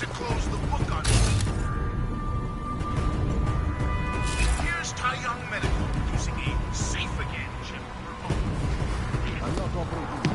to close the book on you. Here's Tai Young Medical using a safe again chip remote. I'm not operating.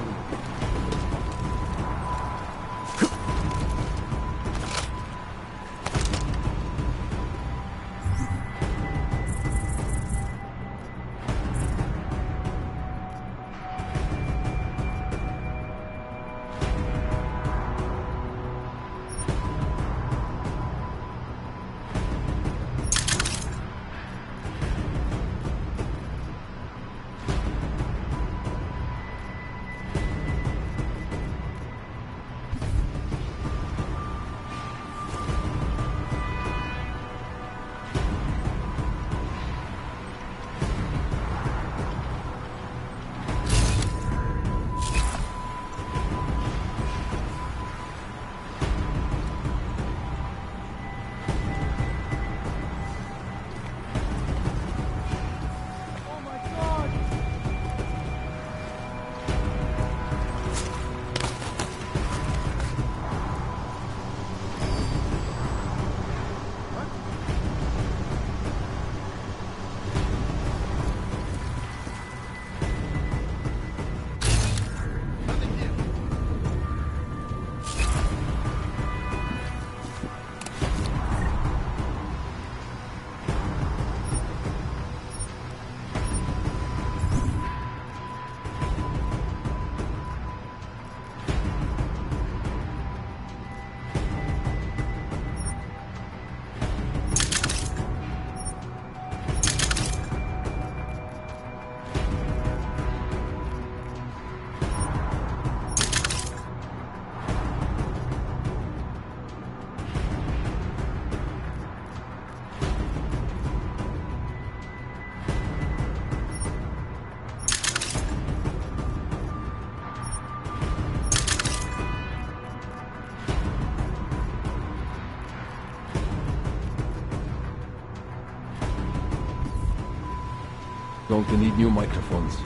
Going to need new microphones.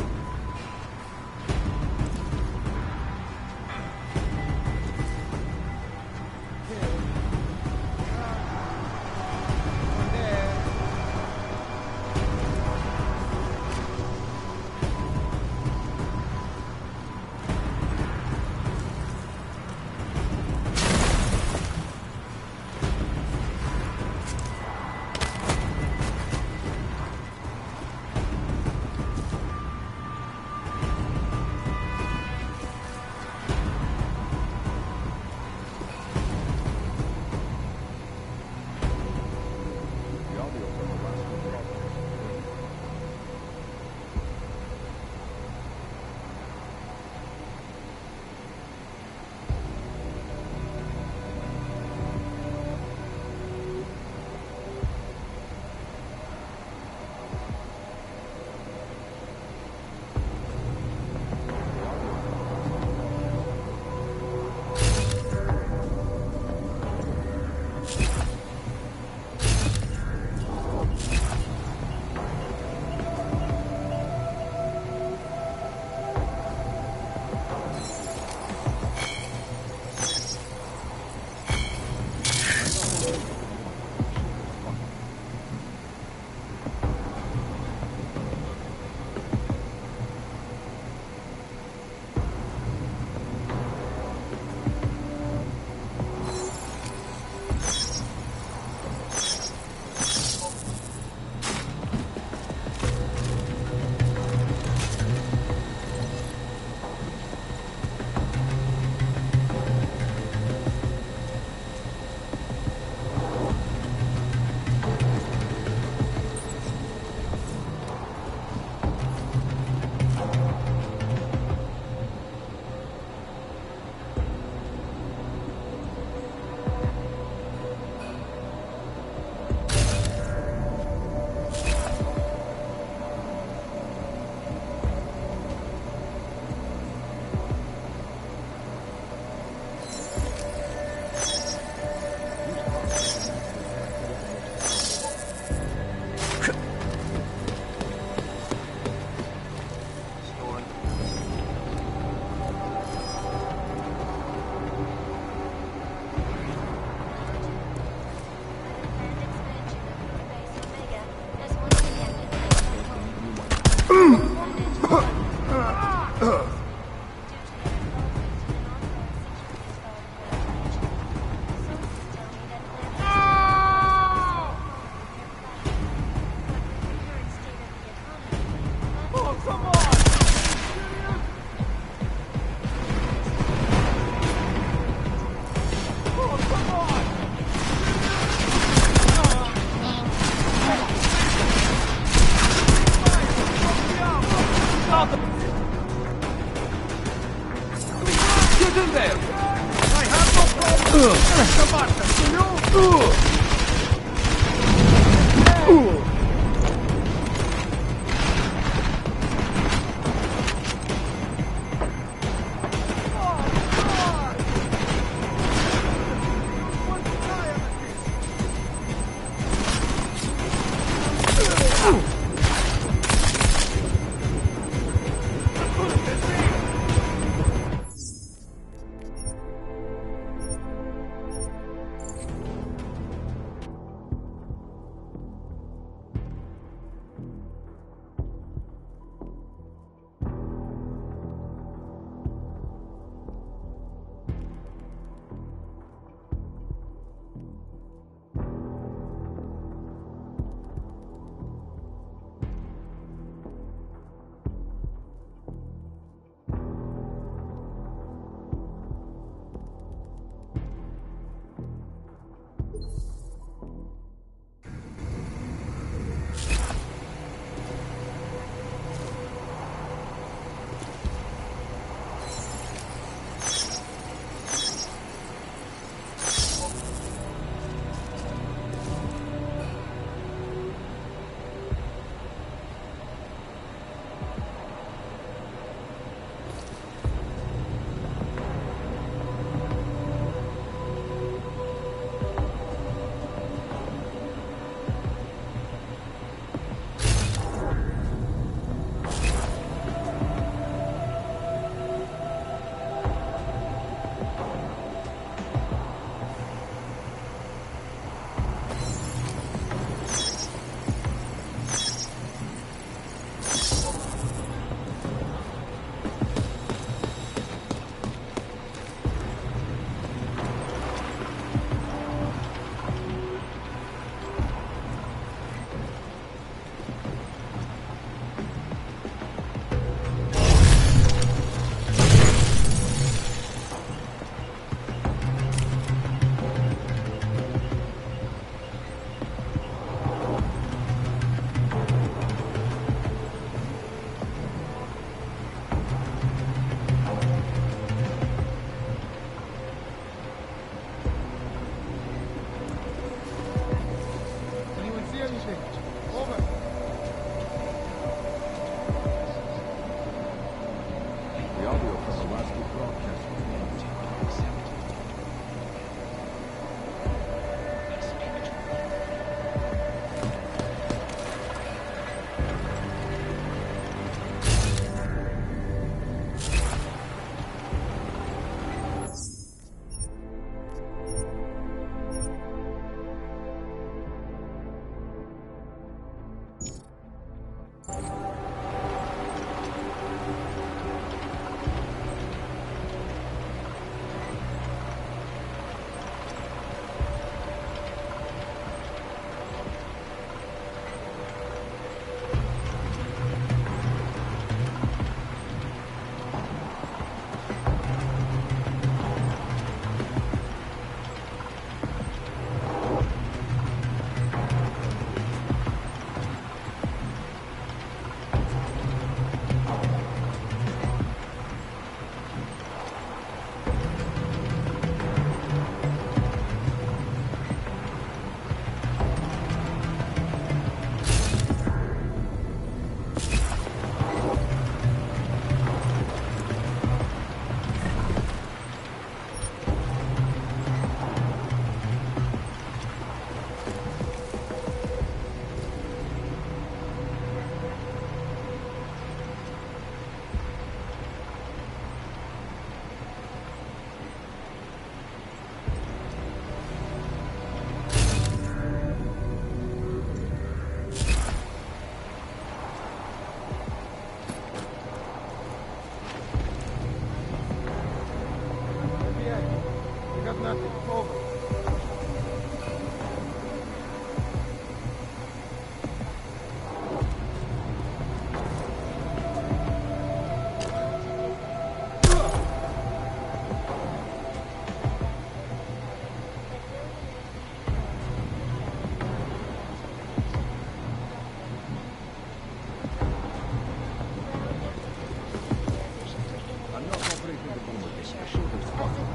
I'm not operating the boom again. I should have spotted.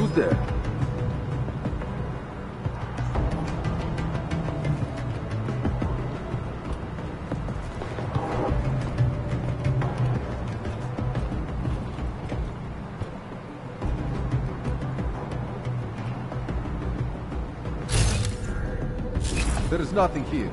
Who's there? There is nothing here.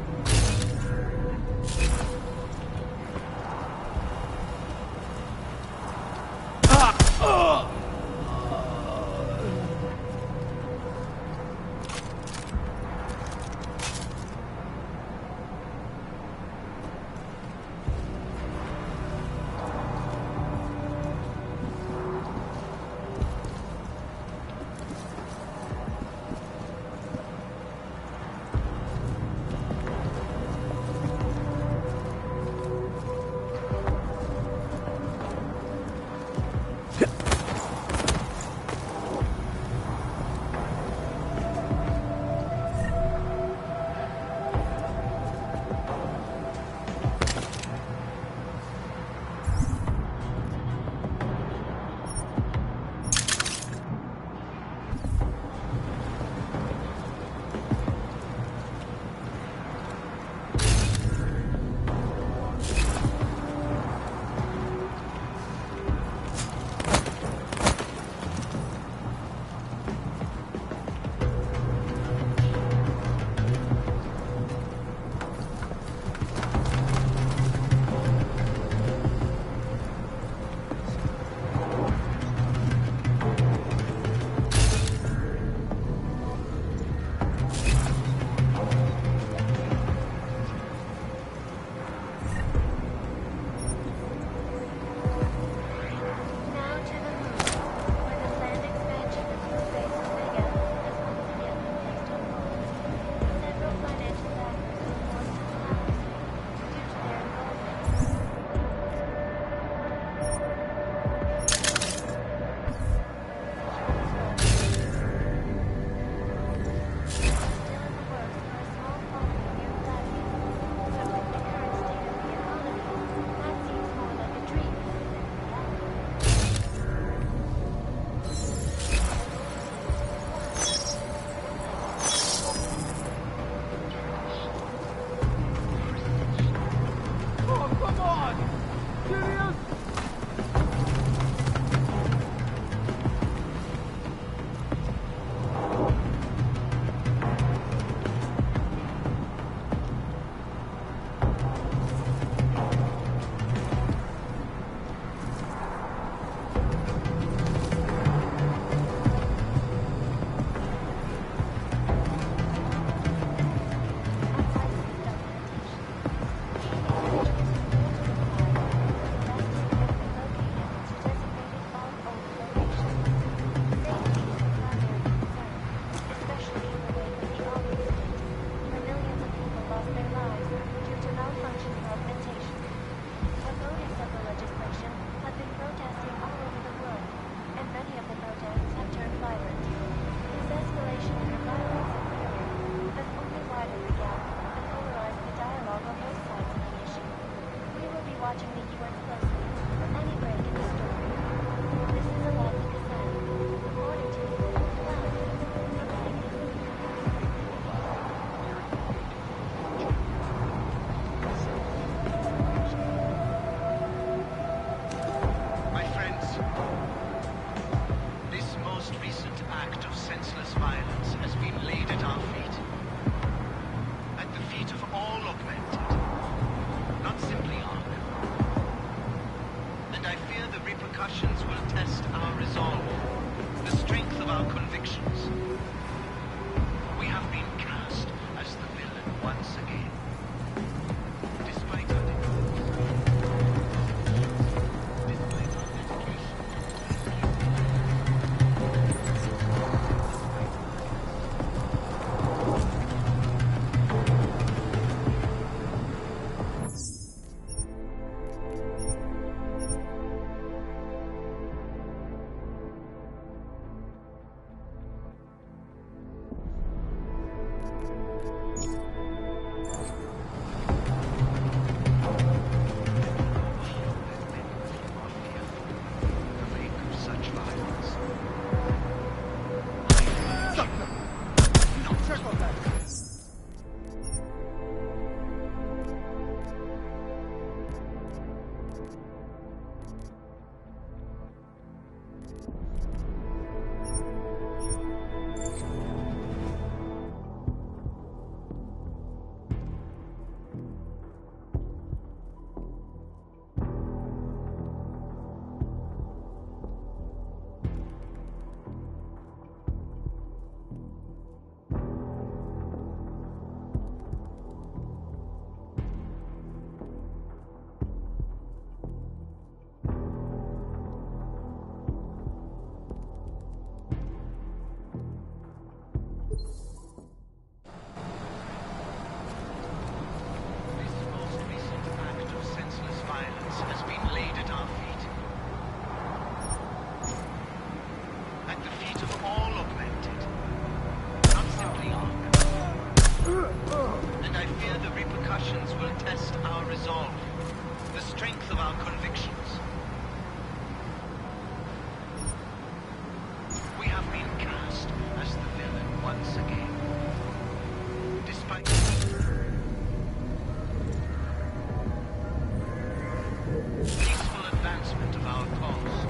advancement of our cause.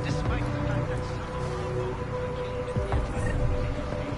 Despite the fact that some of our own were killed in the attack on the station.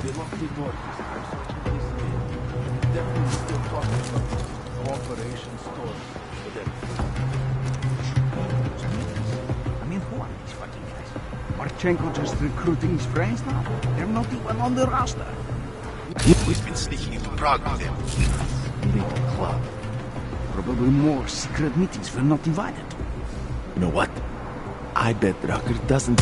They locked the door this time, so it's what they say. Definitely still talking about cooperation stores. I mean, who are these fucking guys? Marchenko just recruiting his friends now? They're not even on the roster. We've been sneaking into Prague with him. Little club. Probably more secret meetings we're not invited to. You know what? I bet Rucker doesn't...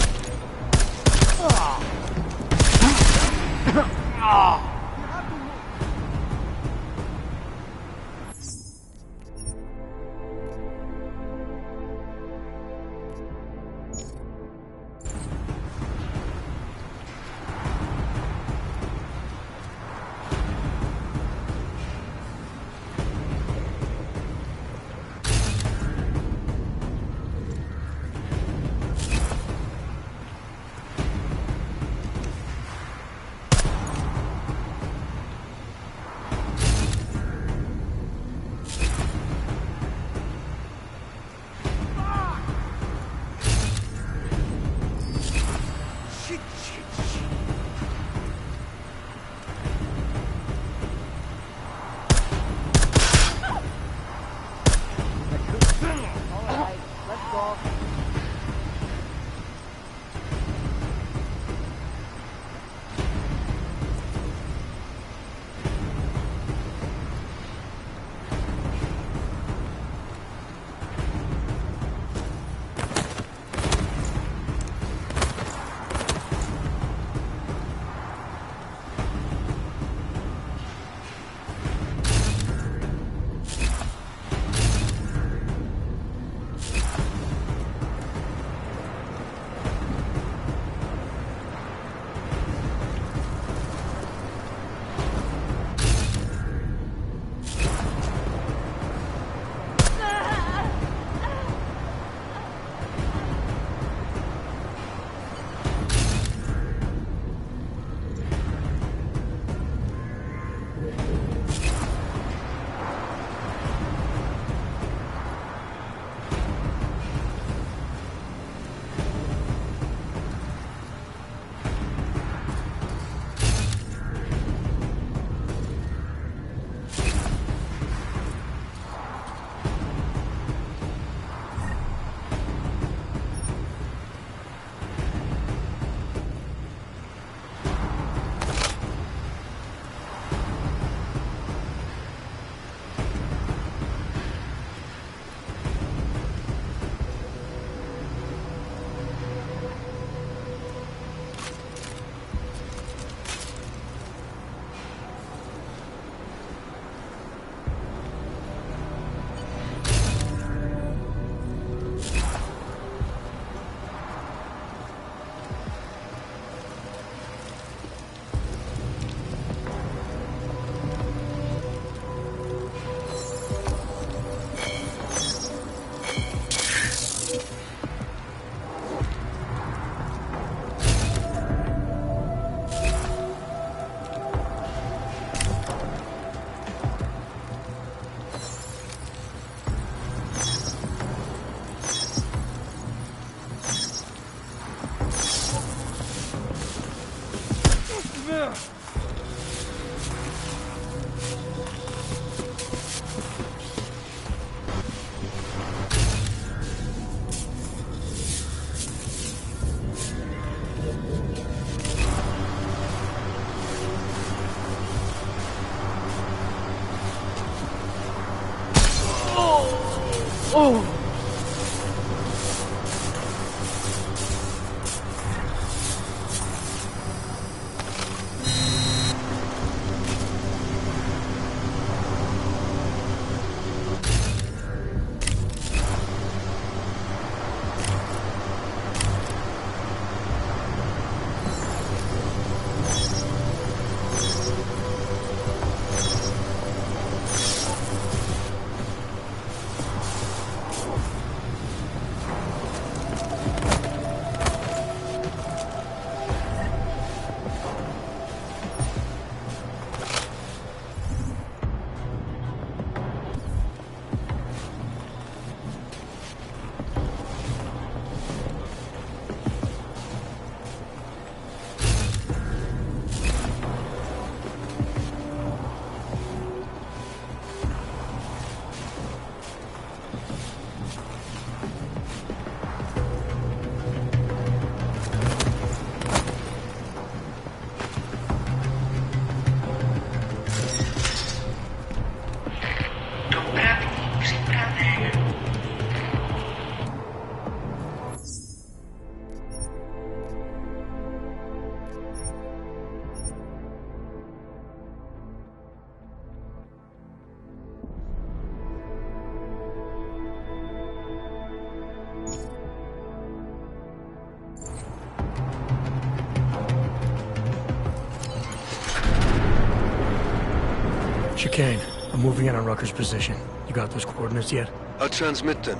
Chicane, I'm moving in on Rucker's position. You got those coordinates yet? I'll transmit them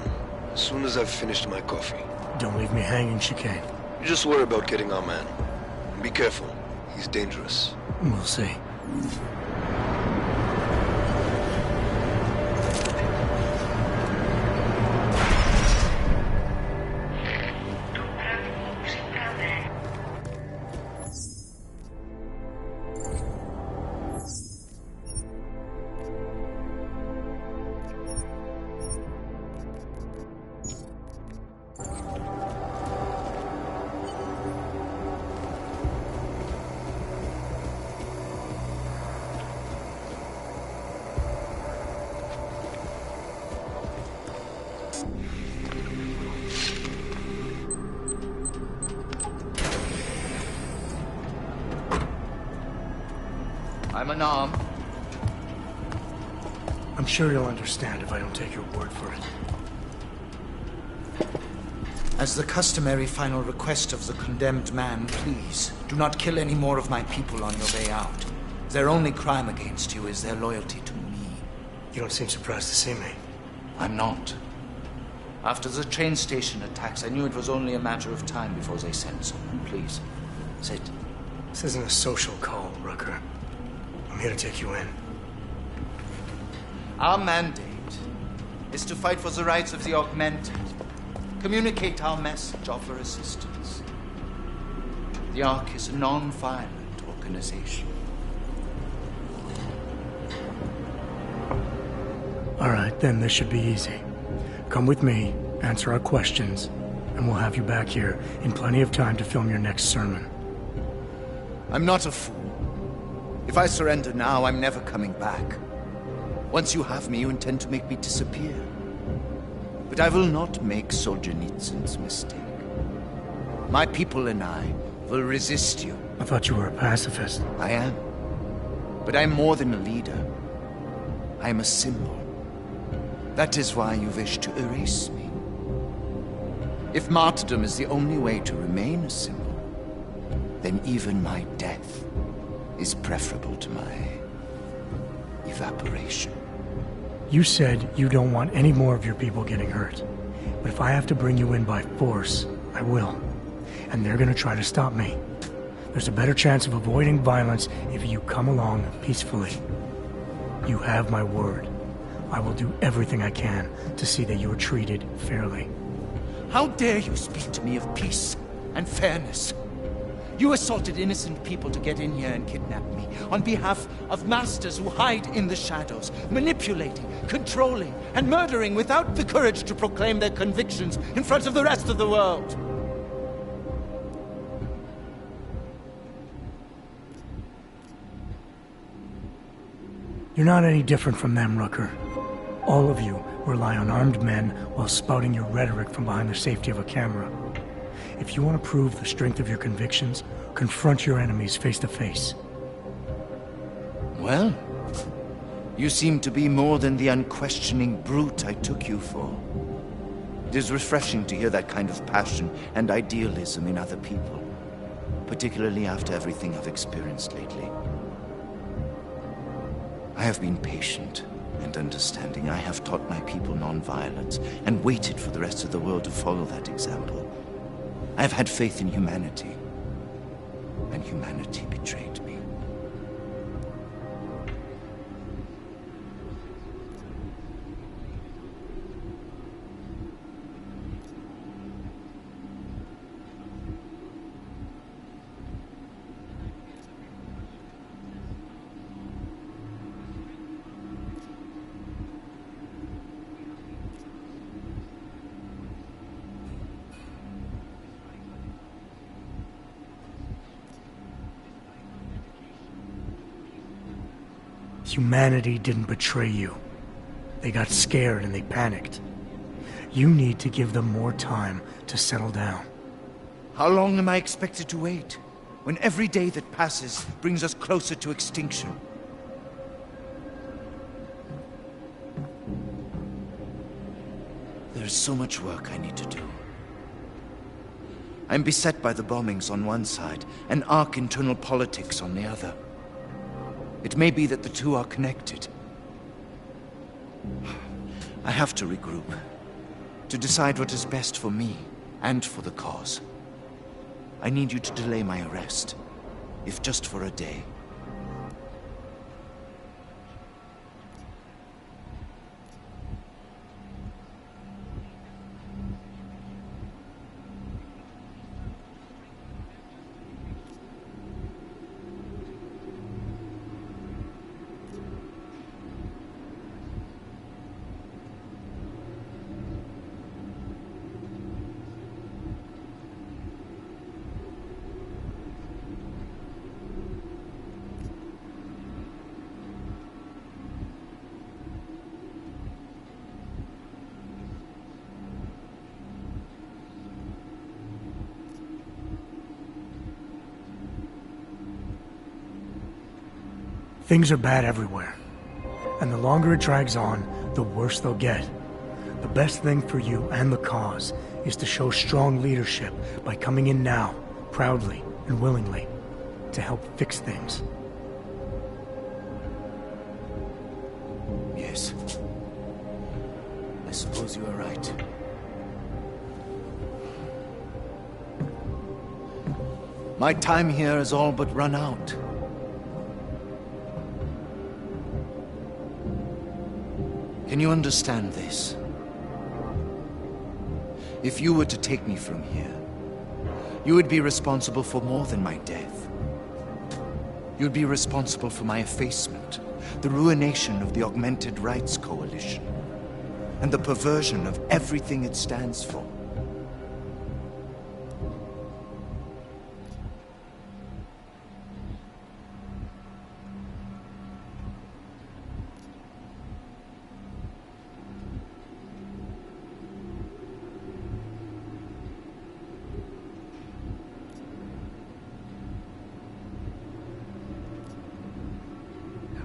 as soon as I've finished my coffee. Don't leave me hanging, Chicane. You just worry about getting our man. And be careful. He's dangerous. We'll see. I'm unarmed. I'm sure you'll understand if I don't take your word for it. As the customary final request of the condemned man, please, do not kill any more of my people on your way out. Their only crime against you is their loyalty to me. You don't seem surprised to see me. I'm not. After the train station attacks, I knew it was only a matter of time before they sent someone. Please, sit. This isn't a social call, Rucker. I'm here to take you in. Our mandate is to fight for the rights of the augmented. Communicate our message, offer assistance. The Ark is a non-violent organization. All right, then this should be easy. Come with me, answer our questions, and we'll have you back here in plenty of time to film your next sermon. I'm not a fool. If I surrender now, I'm never coming back. Once you have me, you intend to make me disappear. But I will not make Solzhenitsyn's mistake. My people and I will resist you. I thought you were a pacifist. I am. But I'm more than a leader. I am a symbol. That is why you wish to erase me. If martyrdom is the only way to remain a symbol, then even my death is preferable to my evaporation. You said you don't want any more of your people getting hurt. But if I have to bring you in by force, I will. And they're gonna try to stop me. There's a better chance of avoiding violence if you come along peacefully. You have my word. I will do everything I can to see that you are treated fairly. How dare you speak to me of peace and fairness? You assaulted innocent people to get in here and kidnap me, on behalf of masters who hide in the shadows, manipulating, controlling, and murdering without the courage to proclaim their convictions in front of the rest of the world. You're not any different from them, Rooker. All of you rely on armed men while spouting your rhetoric from behind the safety of a camera. If you want to prove the strength of your convictions, confront your enemies face to face. Well, you seem to be more than the unquestioning brute I took you for. It is refreshing to hear that kind of passion and idealism in other people, particularly after everything I've experienced lately. I have been patient and understanding. I have taught my people non-violence and waited for the rest of the world to follow that example. I have had faith in humanity, and humanity betrayed me. Humanity didn't betray you. They got scared and they panicked. You need to give them more time to settle down. How long am I expected to wait, when every day that passes brings us closer to extinction? There is so much work I need to do. I'm beset by the bombings on one side and Ark internal politics on the other. It may be that the two are connected. I have to regroup, to decide what is best for me and for the cause. I need you to delay my arrest, if just for a day. Things are bad everywhere. And the longer it drags on, the worse they'll get. The best thing for you and the cause is to show strong leadership by coming in now, proudly and willingly, to help fix things. Yes. I suppose you are right. My time here has all but run out. Can you understand this? If you were to take me from here, you would be responsible for more than my death. You'd be responsible for my effacement, the ruination of the Augmented Rights Coalition, and the perversion of everything it stands for.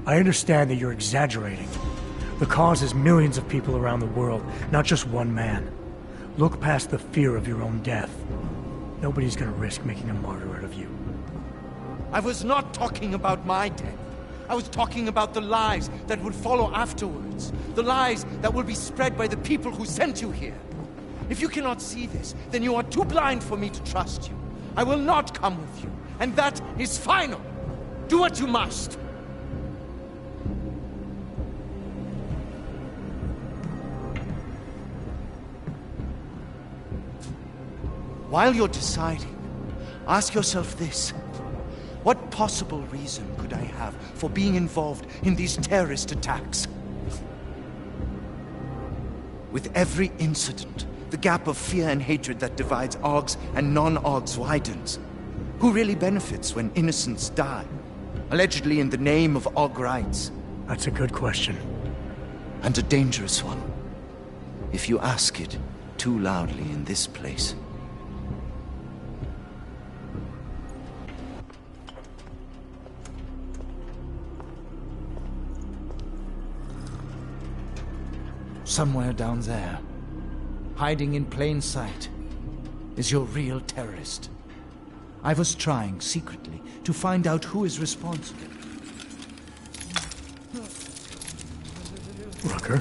I understand that you're exaggerating. The cause is millions of people around the world, not just one man. Look past the fear of your own death. Nobody's gonna risk making a martyr out of you. I was not talking about my death. I was talking about the lies that would follow afterwards. The lies that will be spread by the people who sent you here. If you cannot see this, then you are too blind for me to trust you. I will not come with you, and that is final. Do what you must. While you're deciding, Ask yourself this. What possible reason could I have for being involved in these terrorist attacks? With every incident, the gap of fear and hatred that divides Augs and non-Augs widens. Who really benefits when innocents die? Allegedly in the name of Aug rights. That's a good question. And a dangerous one. If you ask it too loudly in this place. Somewhere down there, hiding in plain sight, is your real terrorist. I was trying, secretly, to find out who is responsible. Rucker?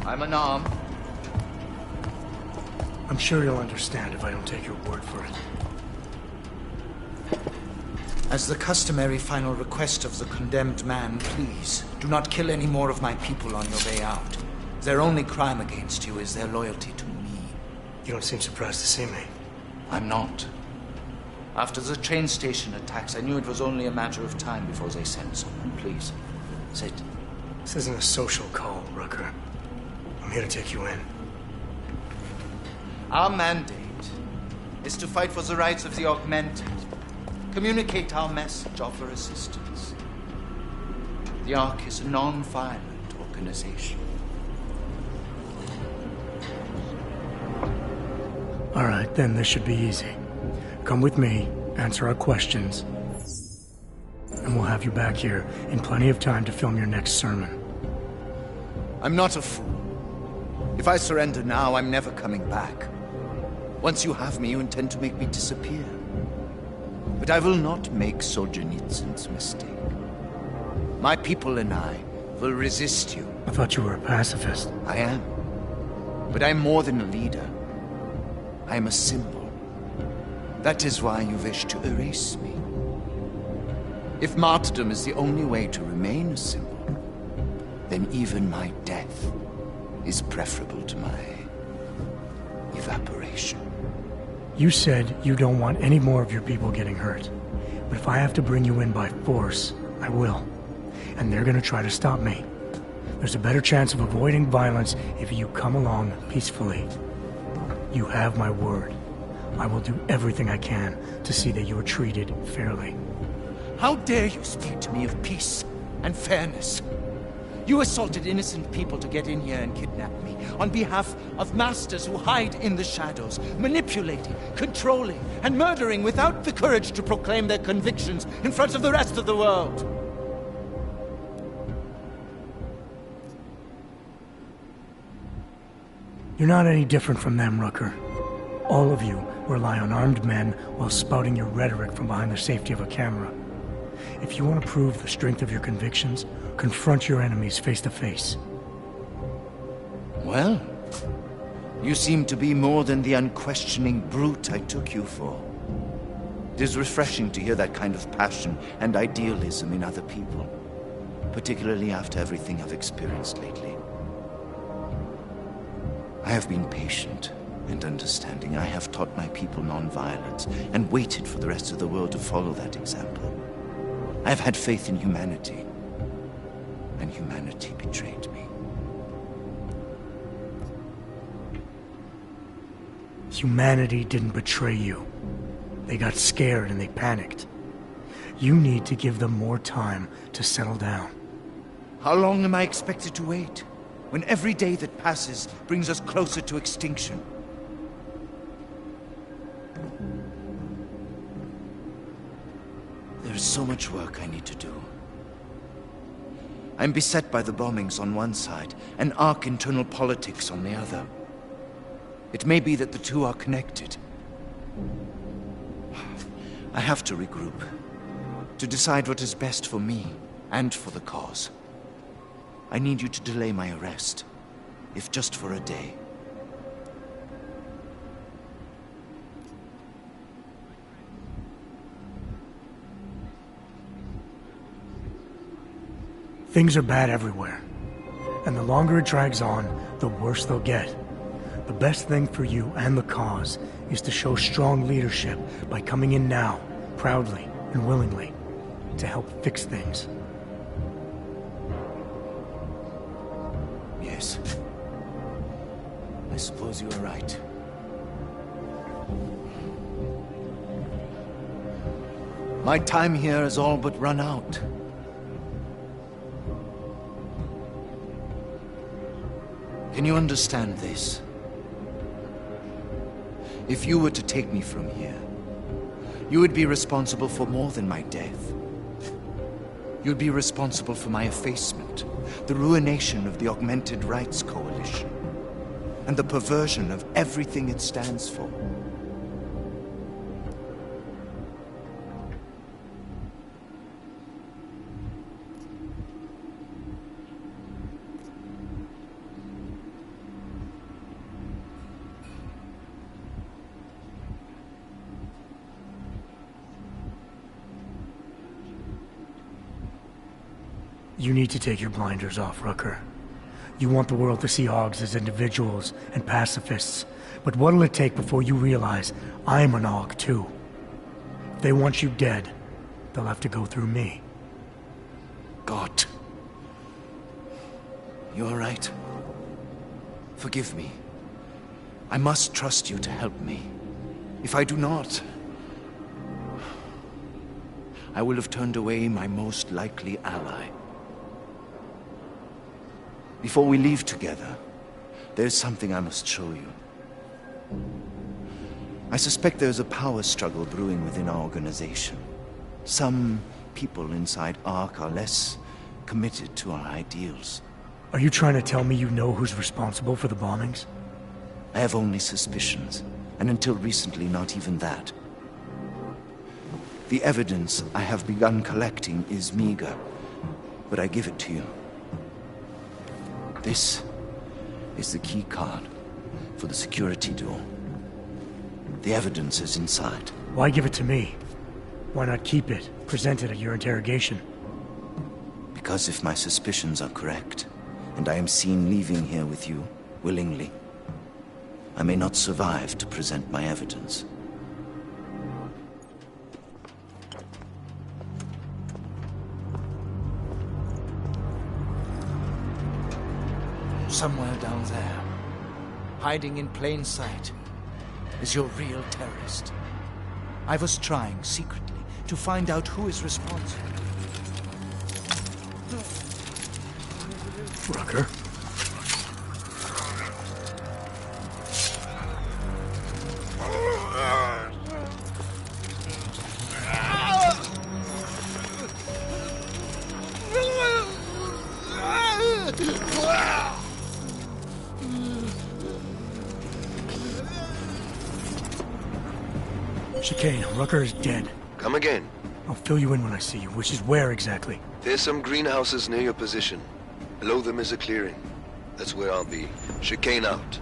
I'm unarmed. I'm sure you'll understand if I don't take your word for it. As the customary final request of the condemned man, please, do not kill any more of my people on your way out. Their only crime against you is their loyalty to me. You don't seem surprised to see me. I'm not. After the train station attacks, I knew it was only a matter of time before they sent someone. Please, sit. This isn't a social call, Rucker. I'm here to take you in. Our mandate is to fight for the rights of the augmented. Communicate our message, offer assistance. The Ark is a non-violent organization. All right, then this should be easy. Come with me, answer our questions, and we'll have you back here in plenty of time to film your next sermon. I'm not a fool. If I surrender now, I'm never coming back. Once you have me, you intend to make me disappear. But I will not make Solzhenitsyn's mistake. My people and I will resist you. I thought you were a pacifist. I am. But I'm more than a leader. I am a symbol. That is why you wish to erase me. If martyrdom is the only way to remain a symbol, then even my death is preferable to my evaporation. You said you don't want any more of your people getting hurt. But if I have to bring you in by force, I will. And they're gonna try to stop me. There's a better chance of avoiding violence if you come along peacefully. You have my word. I will do everything I can to see that you are treated fairly. How dare you speak to me of peace and fairness? You assaulted innocent people to get in here and kidnap me, on behalf of masters who hide in the shadows, manipulating, controlling, and murdering without the courage to proclaim their convictions in front of the rest of the world. You're not any different from them, Rooker. All of you rely on armed men while spouting your rhetoric from behind the safety of a camera. If you want to prove the strength of your convictions, confront your enemies face to face. Well, you seem to be more than the unquestioning brute I took you for. It is refreshing to hear that kind of passion and idealism in other people, particularly after everything I've experienced lately. I have been patient and understanding. I have taught my people non-violence and waited for the rest of the world to follow that example. I have had faith in humanity, and humanity betrayed me. Humanity didn't betray you. They got scared and they panicked. You need to give them more time to settle down. How long am I expected to wait, when every day that passes brings us closer to extinction? There is so much work I need to do. I'm beset by the bombings on one side, and Ark internal politics on the other. It may be that the two are connected. I have to regroup, to decide what is best for me and for the cause. I need you to delay my arrest, if just for a day. Things are bad everywhere. And the longer it drags on, the worse they'll get. The best thing for you and the cause is to show strong leadership by coming in now, proudly and willingly, to help fix things. Yes. I suppose you are right. My time here has all but run out. Can you understand this? If you were to take me from here, you would be responsible for more than my death. You'd be responsible for my effacement, the ruination of the Augmented Rights Coalition, and the perversion of everything it stands for. You need to take your blinders off, Rooker. You want the world to see Hogs as individuals and pacifists, but what'll it take before you realize I'm an Hog too? If they want you dead, they'll have to go through me. God. You all right? Forgive me. I must trust you to help me. If I do not, I will have turned away my most likely ally. Before we leave together, there's something I must show you. I suspect there's a power struggle brewing within our organization. Some people inside Ark are less committed to our ideals. Are you trying to tell me you know who's responsible for the bombings? I have only suspicions, and until recently, not even that. The evidence I have begun collecting is meager, but I give it to you. This is the key card for the security door. The evidence is inside. Why give it to me? Why not keep it, present it at your interrogation? Because if my suspicions are correct, and I am seen leaving here with you, willingly, I may not survive to present my evidence. Somewhere down there, hiding in plain sight, is your real terrorist. I was trying secretly to find out who is responsible. Rucker. Chicane, Rucker is dead. Come again. I'll fill you in when I see you, which is where exactly? There's some greenhouses near your position. Below them is a clearing. That's where I'll be. Chicane out.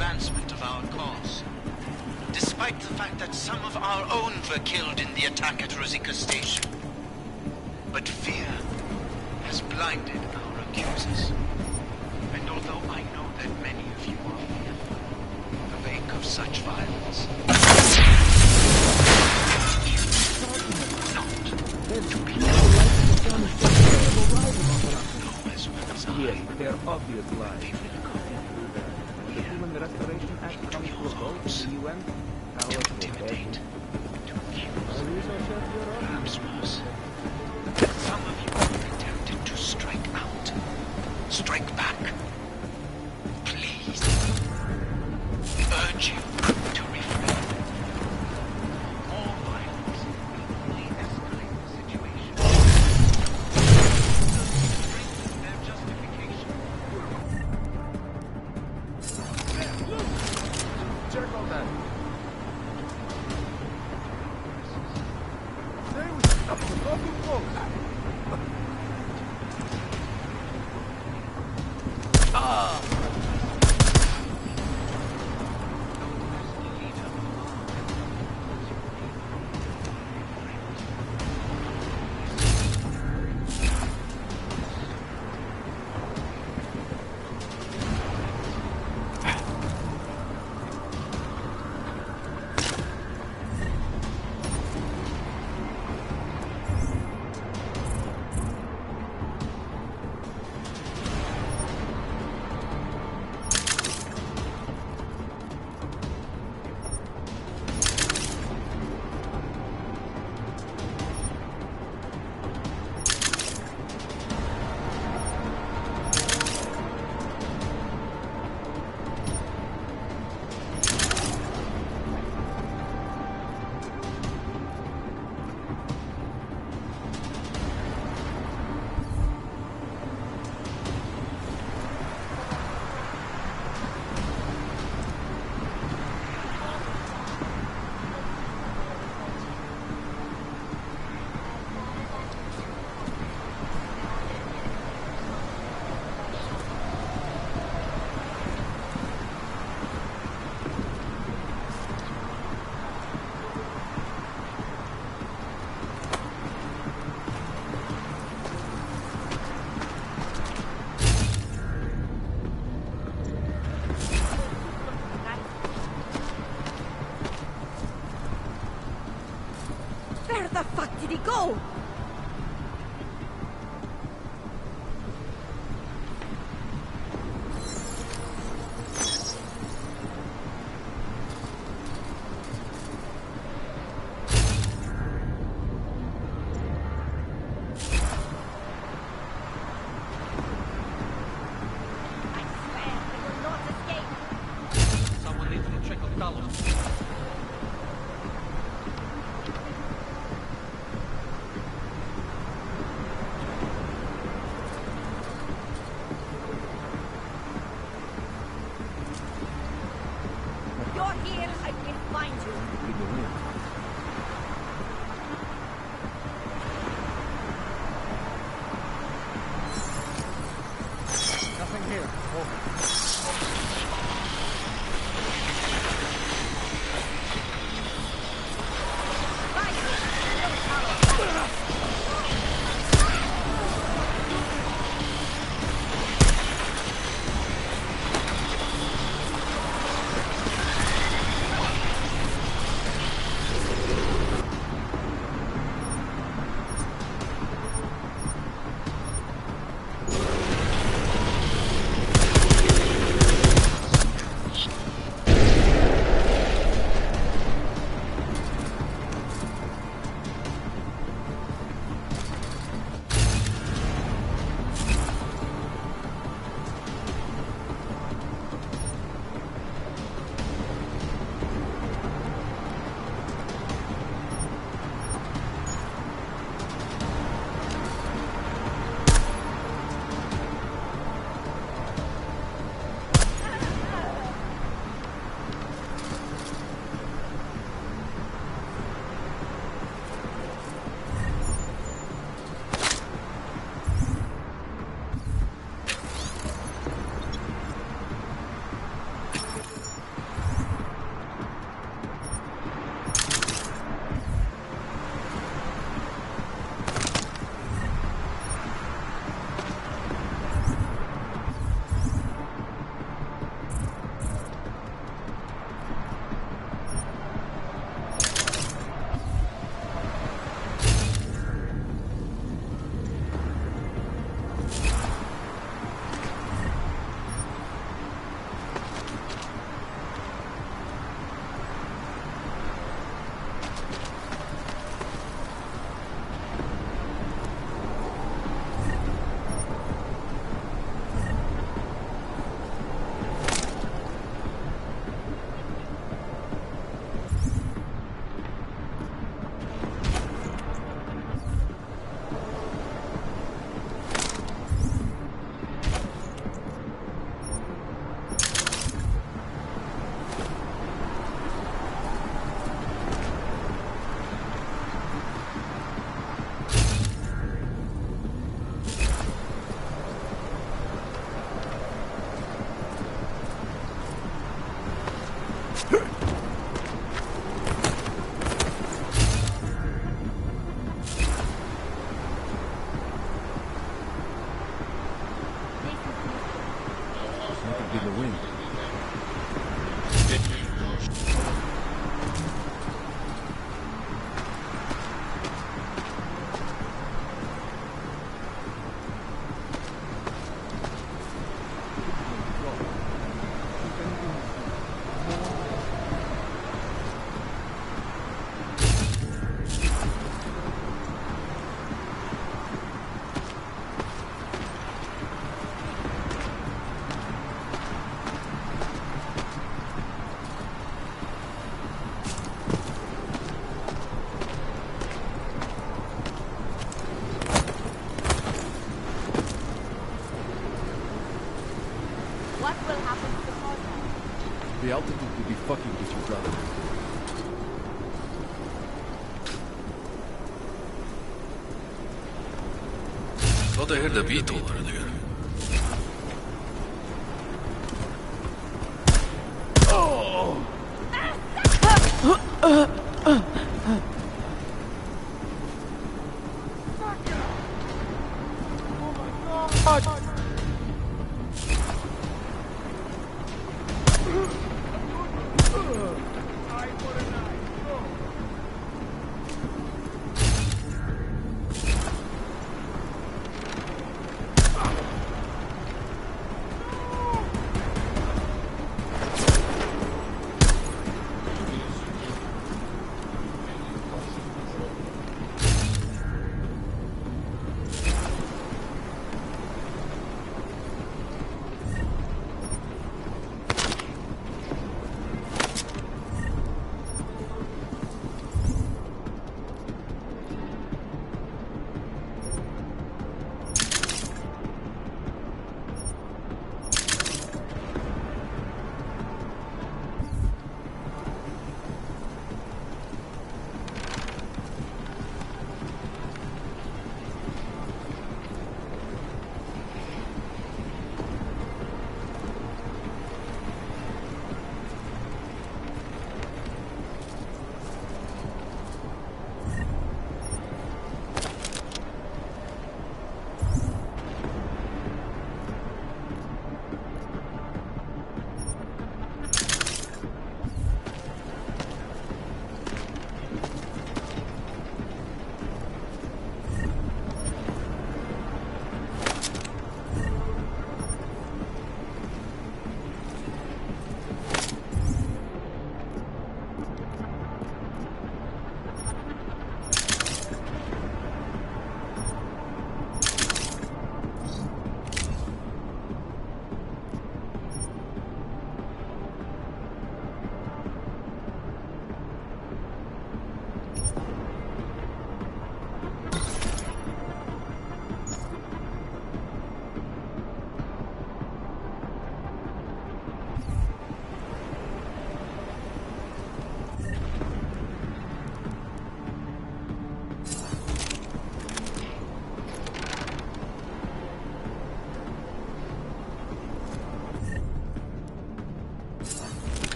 Advancement of our cause. Despite the fact that some of our own were killed in the attack at Rosika Station. But fear has blinded our accusers. And although I know that many of you are fearful in the wake of such violence, you not to be know as well as I. Yes, they're obvious lies. They will come. The Human Restoration Act comes to a vote in the UN. To intimidate, to accuse, perhaps worse. Some of you have been tempted to strike out, strike back. Please, we urge you to refrain. More violence will only escalate the situation. Strengthen their justification. Check on that. Stay with up the local folks. Go! Someone needs to check on Carlos. You're here, I will find you. Nothing here. Over. Be the wind. What will happen to the project? The altitude will be fucking with you, brother. Thought I heard a beat over there.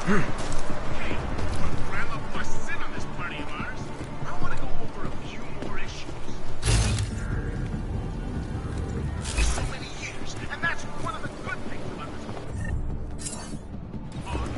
Hey, wanna grab up busts in on this party of ours? I want to go over a few more issues. So many years, and that's one of the good things about this. Oh,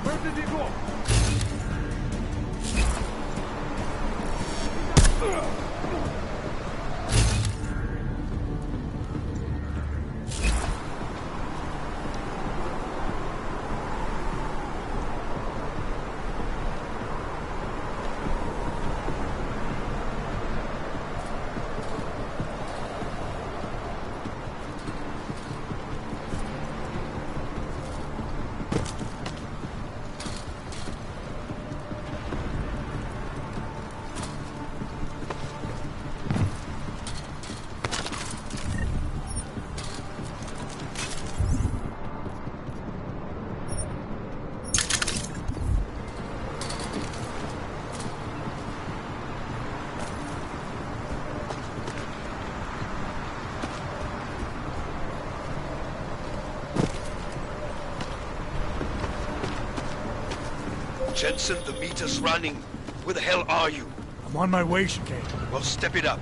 Where did he go? Jensen, the meter's running. Where the hell are you? I'm on my way, Chicane. Well, step it up.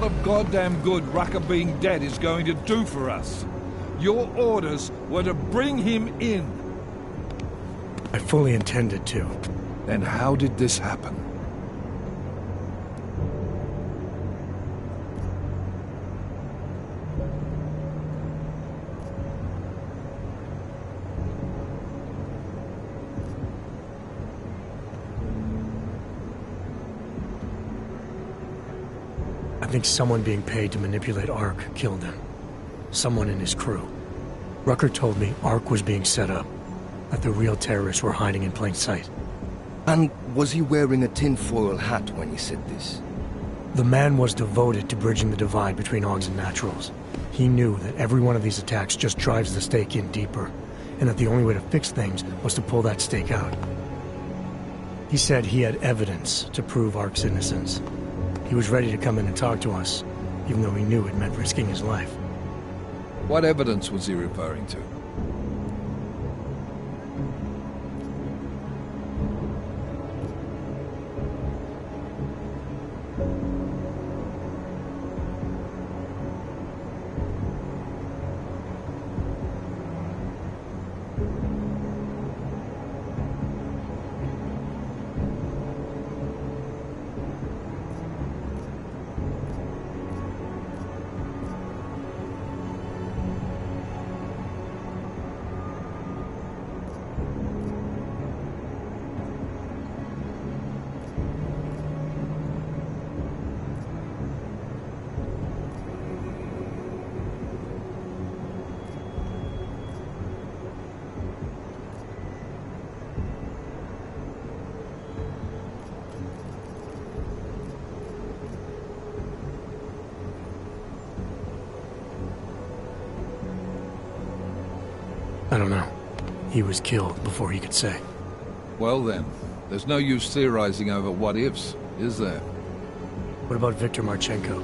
of goddamn good Rucker being dead is going to do for us. Your orders were to bring him in. I fully intended to. Then how did this happen? I think someone being paid to manipulate Ark killed him. Someone in his crew. Rucker told me Ark was being set up, that the real terrorists were hiding in plain sight. And was he wearing a tinfoil hat when he said this? The man was devoted to bridging the divide between Augs and Naturals. He knew that every one of these attacks just drives the stake in deeper, and that the only way to fix things was to pull that stake out. He said he had evidence to prove Ark's innocence. He was ready to come in and talk to us, even though he knew it meant risking his life. What evidence was he referring to? I don't know. He was killed before he could say. Well then, there's no use theorizing over what-ifs, is there? What about Viktor Marchenko?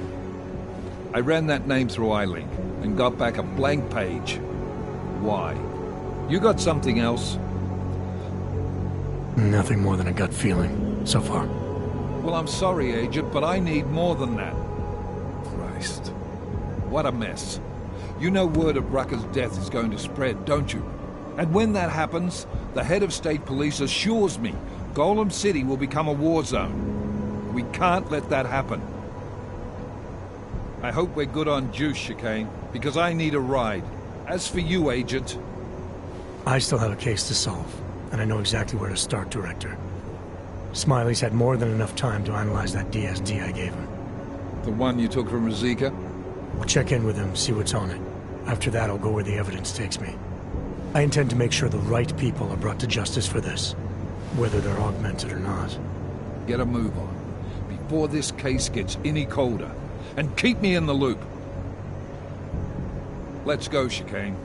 I ran that name through iLink and got back a blank page. Why? You got something else? Nothing more than a gut feeling, so far. Well, I'm sorry, Agent, but I need more than that. Christ. What a mess. You know word of Rucker's death is going to spread, don't you? And when that happens, the head of state police assures me Golem City will become a war zone. We can't let that happen. I hope we're good on juice, Chicane, because I need a ride. As for you, Agent... I still have a case to solve, and I know exactly where to start, Director. Smiley's had more than enough time to analyze that DSD I gave him. The one you took from Razika? We'll check in with him, see what's on it. After that, I'll go where the evidence takes me. I intend to make sure the right people are brought to justice for this, whether they're augmented or not. Get a move on, before this case gets any colder. And keep me in the loop. Let's go, Chicane.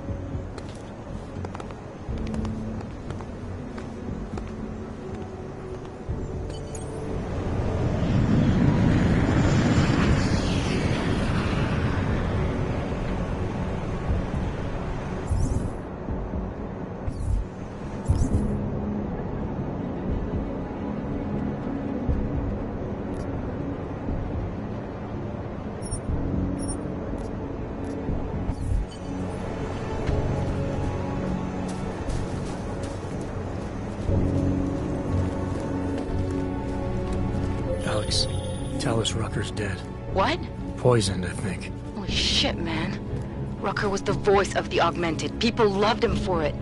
Alex, tell us Rucker's dead. What? Poisoned, I think. Holy shit, man. Rucker was the voice of the Augmented. People loved him for it.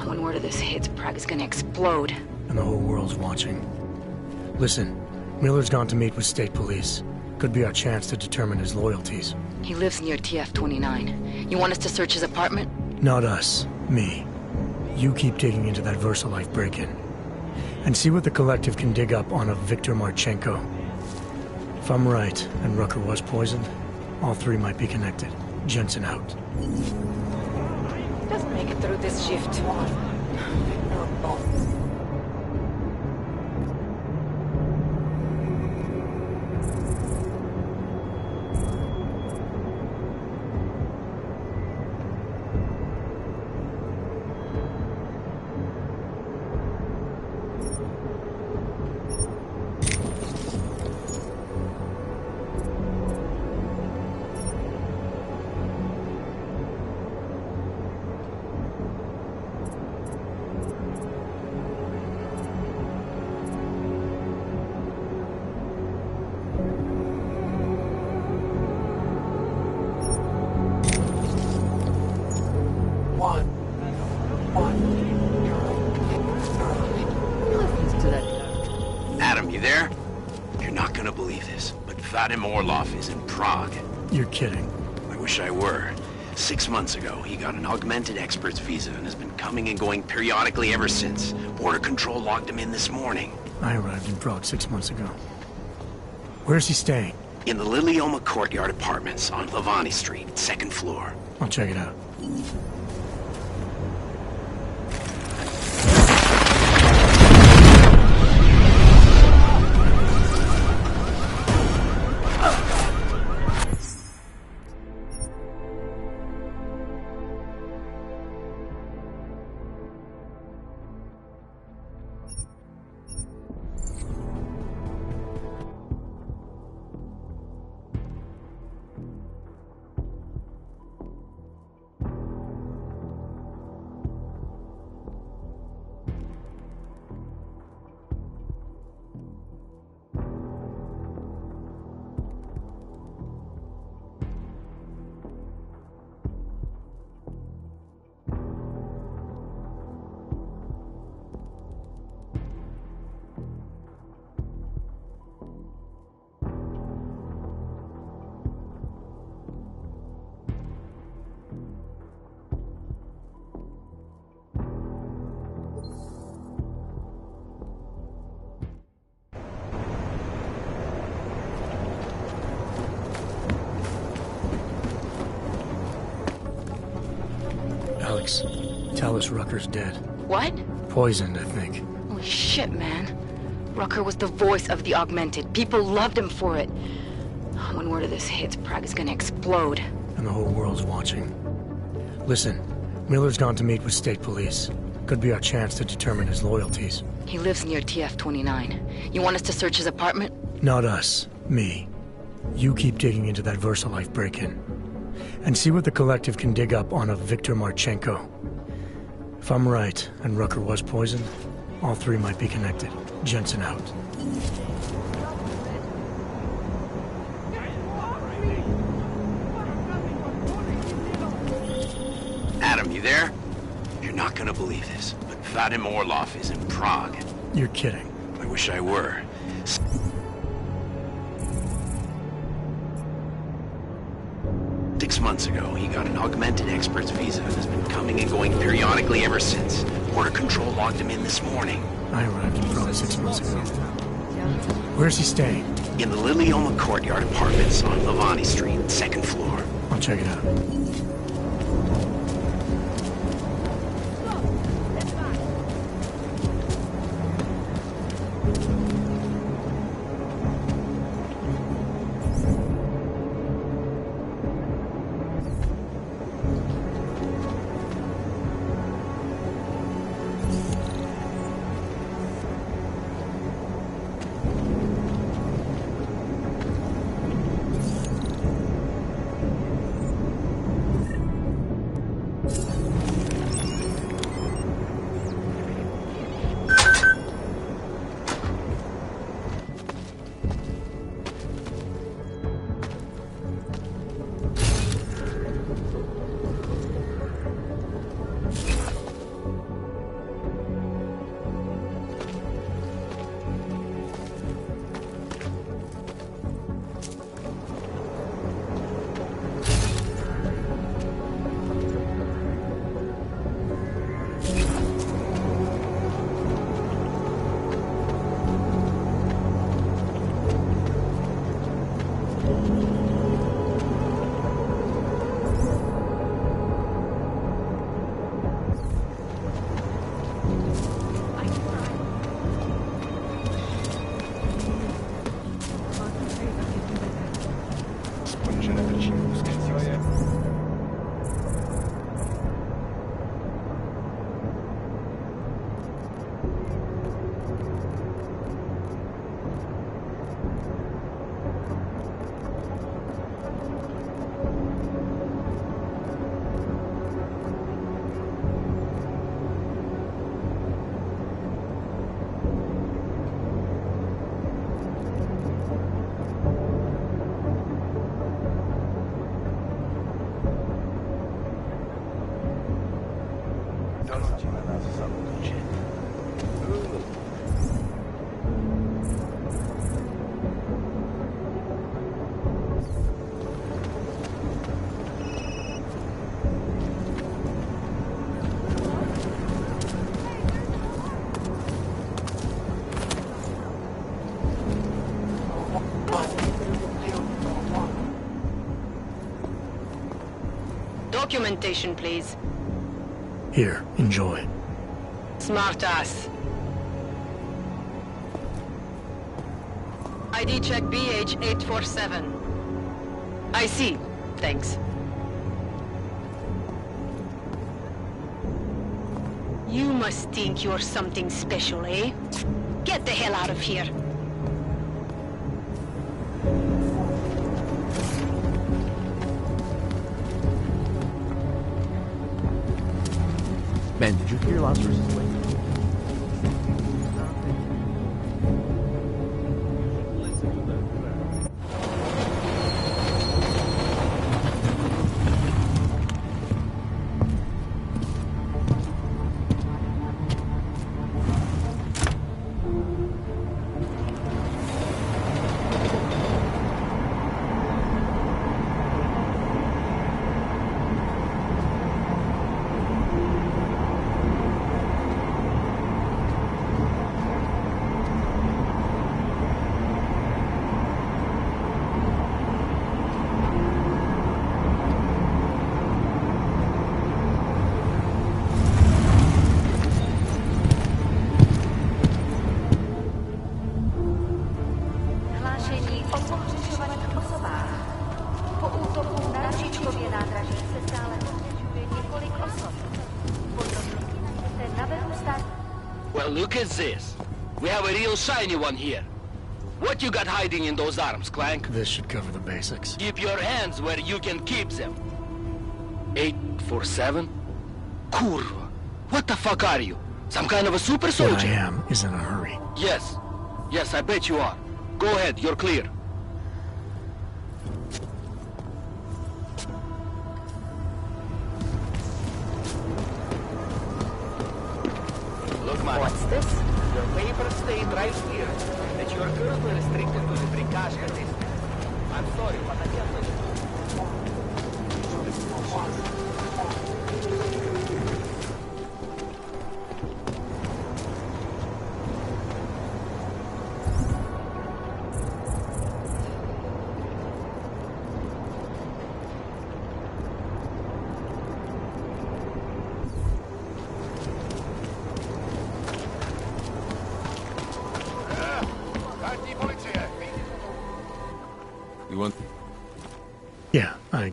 When word of this hits, Prague is gonna explode. And the whole world's watching. Listen, Miller's gone to meet with state police. Could be our chance to determine his loyalties. He lives near TF-29. You want us to search his apartment? Not us. Me. You keep digging into that VersaLife break-in. And see what the Collective can dig up on a Viktor Marchenko. If I'm right, and Rucker was poisoned, all three might be connected. Jensen out. Doesn't make it through this shift. Adam, you there? You're not gonna believe this, but Vadim Orlov is in Prague. You're kidding. I wish I were. 6 months ago, he got an augmented expert's visa and has been coming and going periodically ever since. Border Control logged him in this morning. I arrived in Prague 6 months ago. Where's he staying? In the Lilioma Courtyard Apartments on Lavani Street, 2nd floor. I'll check it out. Alex, tell us Rucker's dead. What? Poisoned, I think. Holy shit, man. Rucker was the voice of the Augmented. People loved him for it. When word of this hits, Prague is gonna explode. And the whole world's watching. Listen, Miller's gone to meet with state police. Could be our chance to determine his loyalties. He lives near TF-29. You want us to search his apartment? Not us. Me. You keep digging into that VersaLife break-in. And see what the Collective can dig up on a Viktor Marchenko. If I'm right, and Rucker was poisoned, all three might be connected. Jensen out. Adam, you there? You're not gonna believe this, but Vadim Orlov is in Prague. You're kidding. I wish I were. Six months ago, he got an augmented expert's visa and has been coming and going periodically ever since. Border Control logged him in this morning. I arrived in Prague 6 months ago. Where's he staying? In the Lilioma Courtyard Apartments on Lavani Street, 2nd floor. I'll check it out. Documentation, please. Here, enjoy. Smart ass. ID check BH847. I see. Thanks. You must think you're something special, eh? Get the hell out of here. Ben, did you hear Lazarus' link? Well, look at this. We have a real shiny one here. What you got hiding in those arms, Clank? This should cover the basics. Keep your hands where you can keep them. 847? Kurva. What the fuck are you? Some kind of a super soldier? What I am is in a hurry. Yes. Yes, I bet you are. Go ahead, you're clear. Look, man. What's this? Your paper state right here that you are currently restricted to the Prikashka district. I'm sorry, but I can't let you. You want... Yeah, I...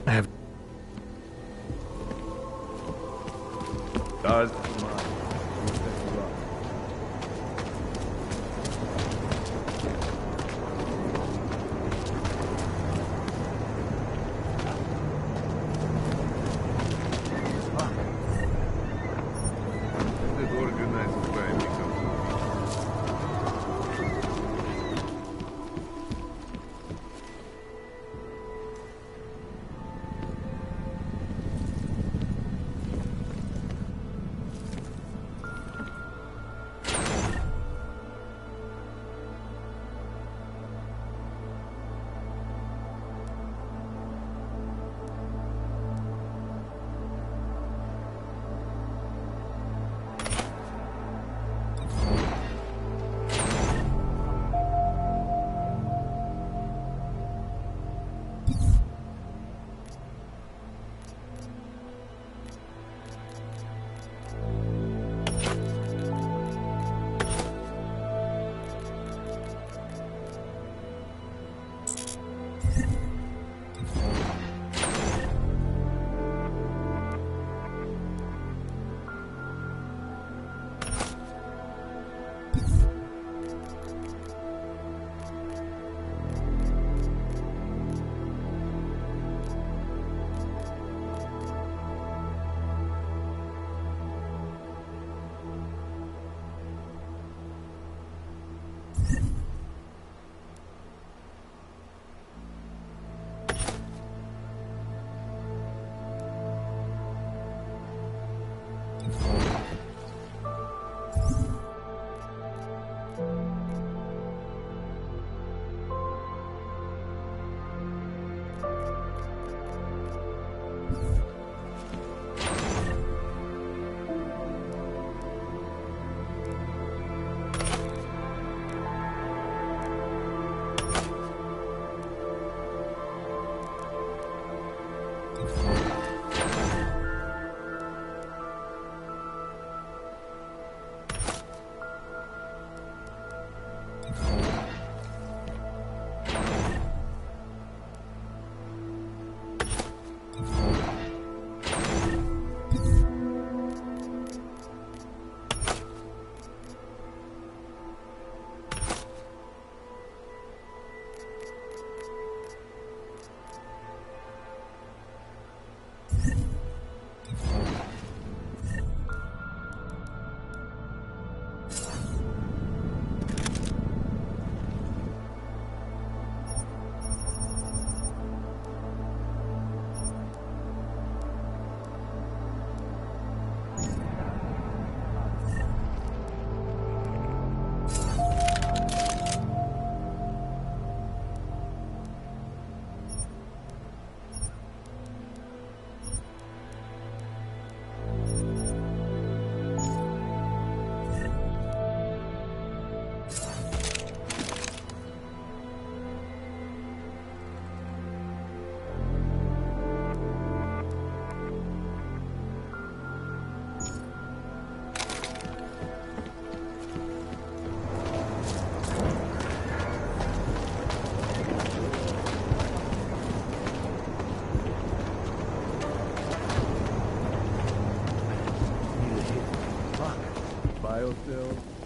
have... Does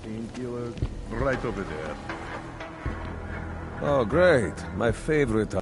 Painkiller. Right over there. Oh, great. My favorite.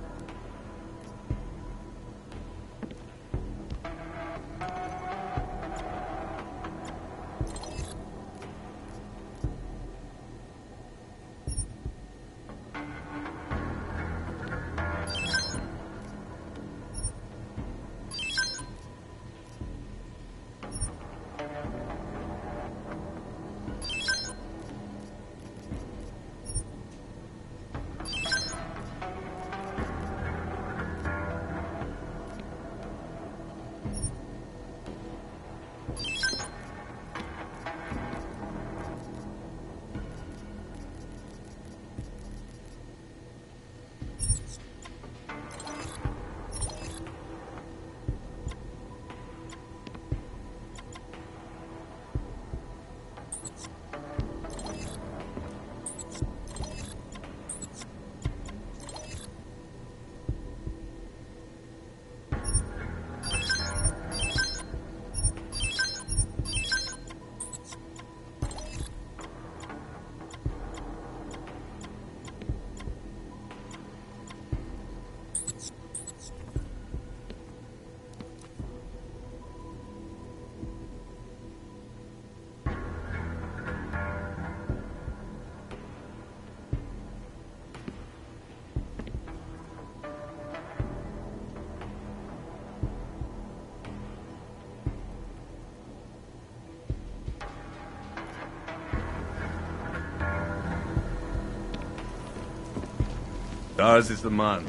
Ours is the man.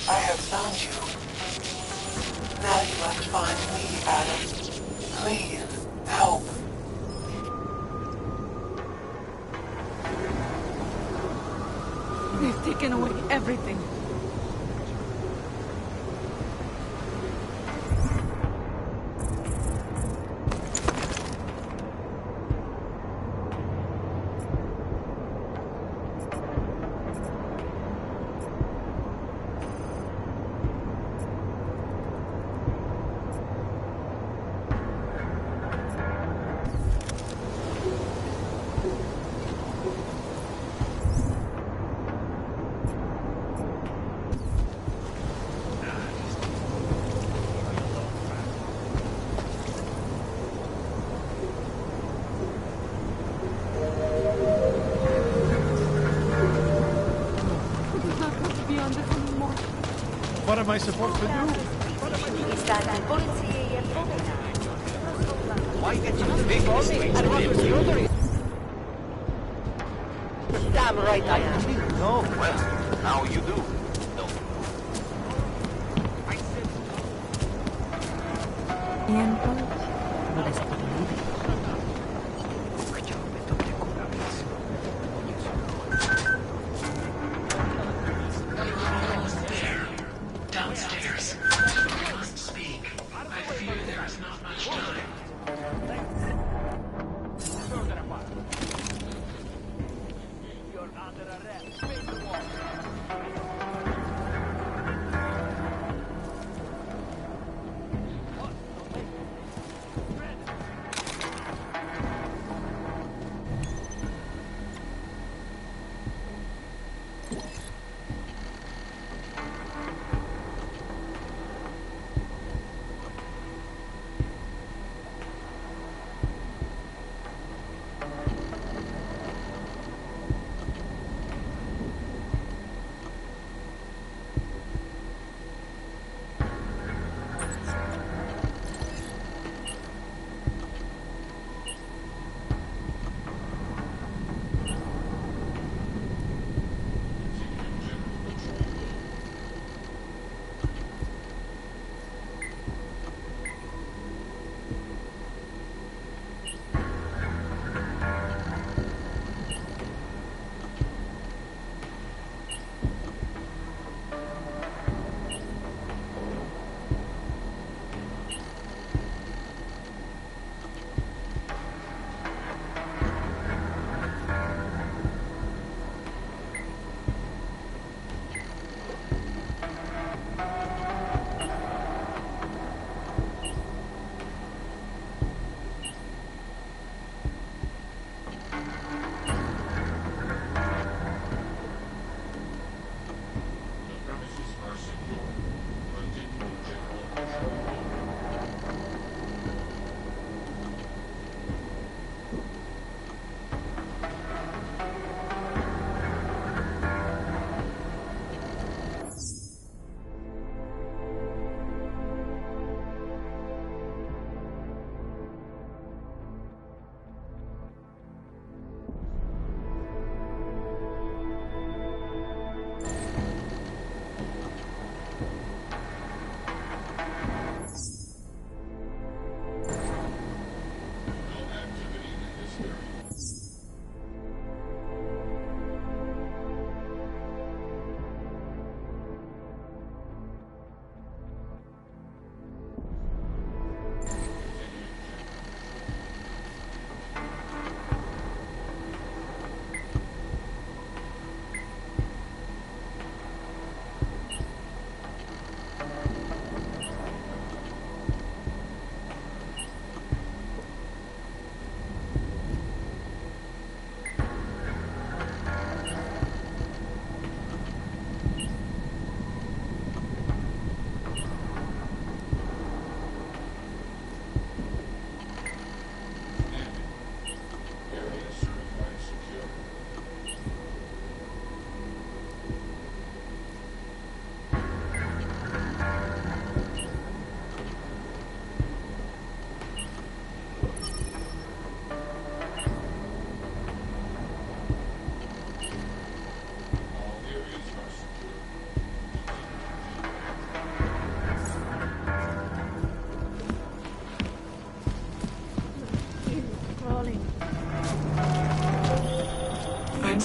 I have found you. Now you must find me, Adam. Please, help. They've taken away everything. What am I supposed to do? Why get you big damn right I am. No. Well, now you do. Downstairs. You must speak. I fear there is not much time.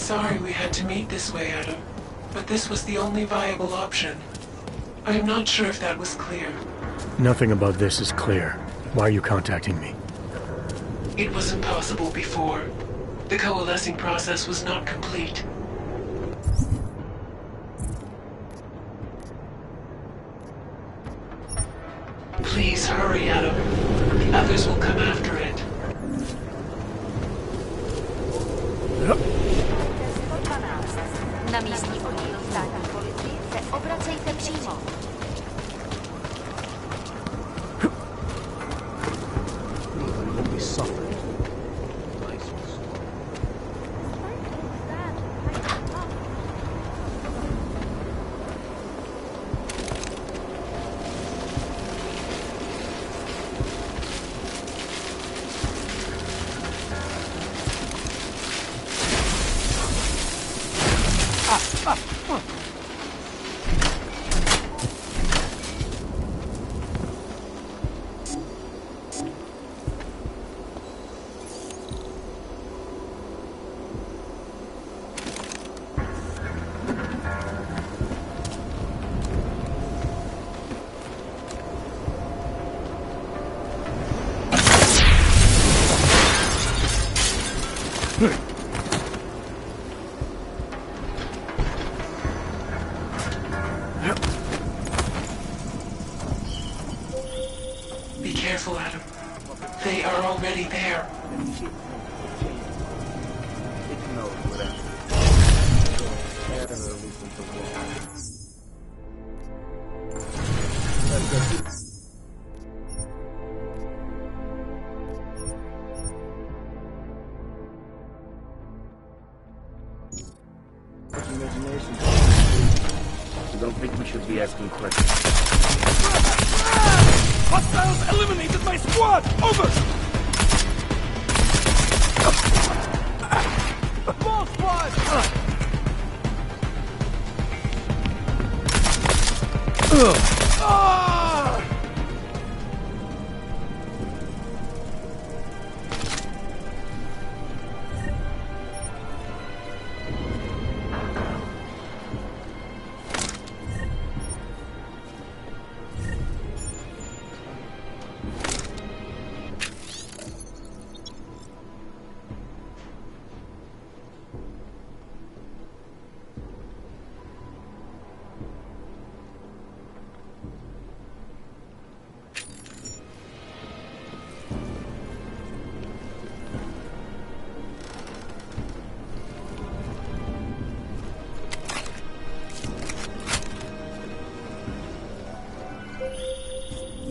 sorry we had to meet this way, Adam, but this was the only viable option. I am not sure if that was clear. Nothing about this is clear. Why are you contacting me? It was impossible before. The coalescing process was not complete. Please hurry, Adam. The others will come after it. Na místní oddíl státní policie se obracejte přímo. Be careful, Adam. They are already there. Imagination. I don't think we should be asking questions. Hostiles eliminated my squad! Over! Ball squad!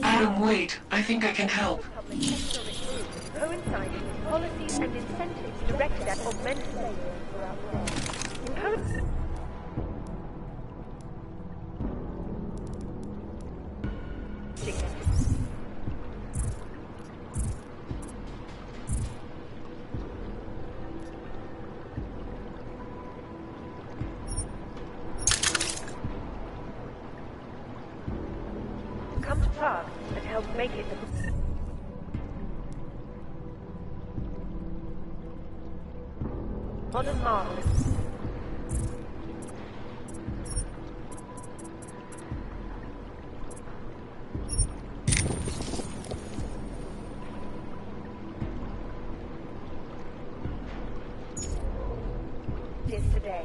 Adam, wait. I think I can help. Coinciding with policies and incentives directed at augmenting labor throughout the world. Come to Prague and help make it the modern marvel. It is today.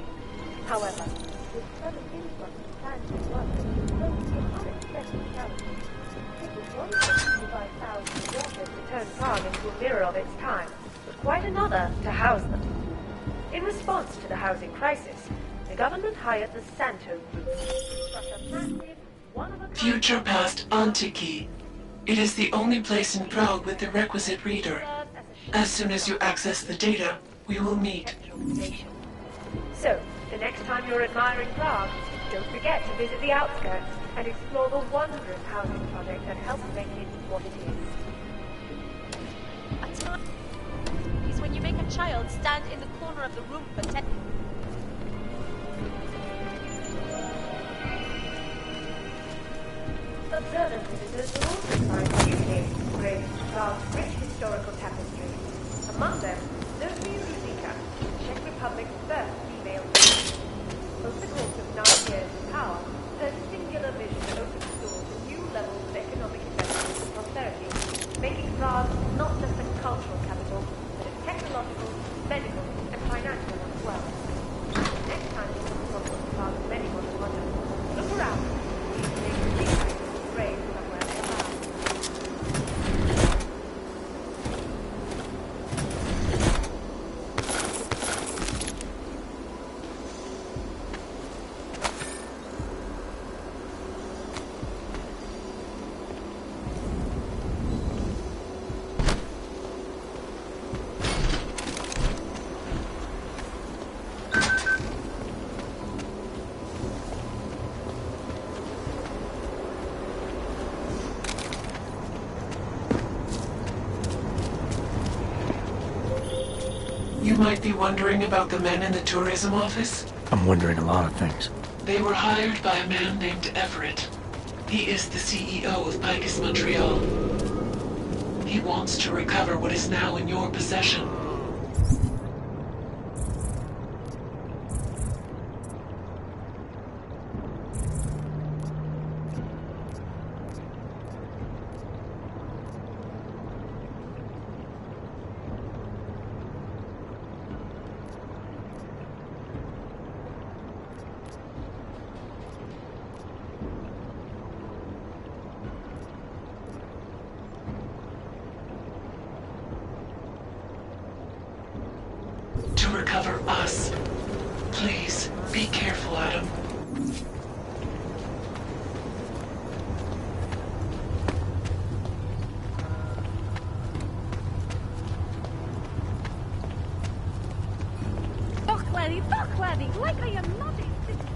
However, with sudden influx of plans and workers, there will be an unexpected challenge. It was 165,000 workers to turn Prague into a mirror of its time, but quite another to house them. In response to the housing crisis, the government hired the Santo Group to construct a massive, one-of-a-kind... Future Past Antiki. It is the only place in Prague with the requisite reader. As soon as you access the data, we will meet. So, the next time you're admiring Prague, don't forget to visit the outskirts and explore the wondrous housing project that helped make it what it is. A time is when you make a child stand in the corner of the room for 10... Observant visitors will also find beauty engraved in Prague's rich historical tapestry. Among them, Sofia Ruzicka, Czech Republic's first female leader. Over the course of 9 years in power, her singular vision opened the door to new levels of economic investment and prosperity, making Prague not just a cultural capital, but a technological, medical, and financial one as well. Next time you come across one of Prague's many modern wonders, look around. These things grave somewhere around. You might be wondering about the men in the tourism office. I'm wondering a lot of things. They were hired by a man named Everett. He is the CEO of Picus Montreal. He wants to recover what is now in your possession. To recover us. Please, be careful, Adam. Fuck, laddie, like I am not a citizen.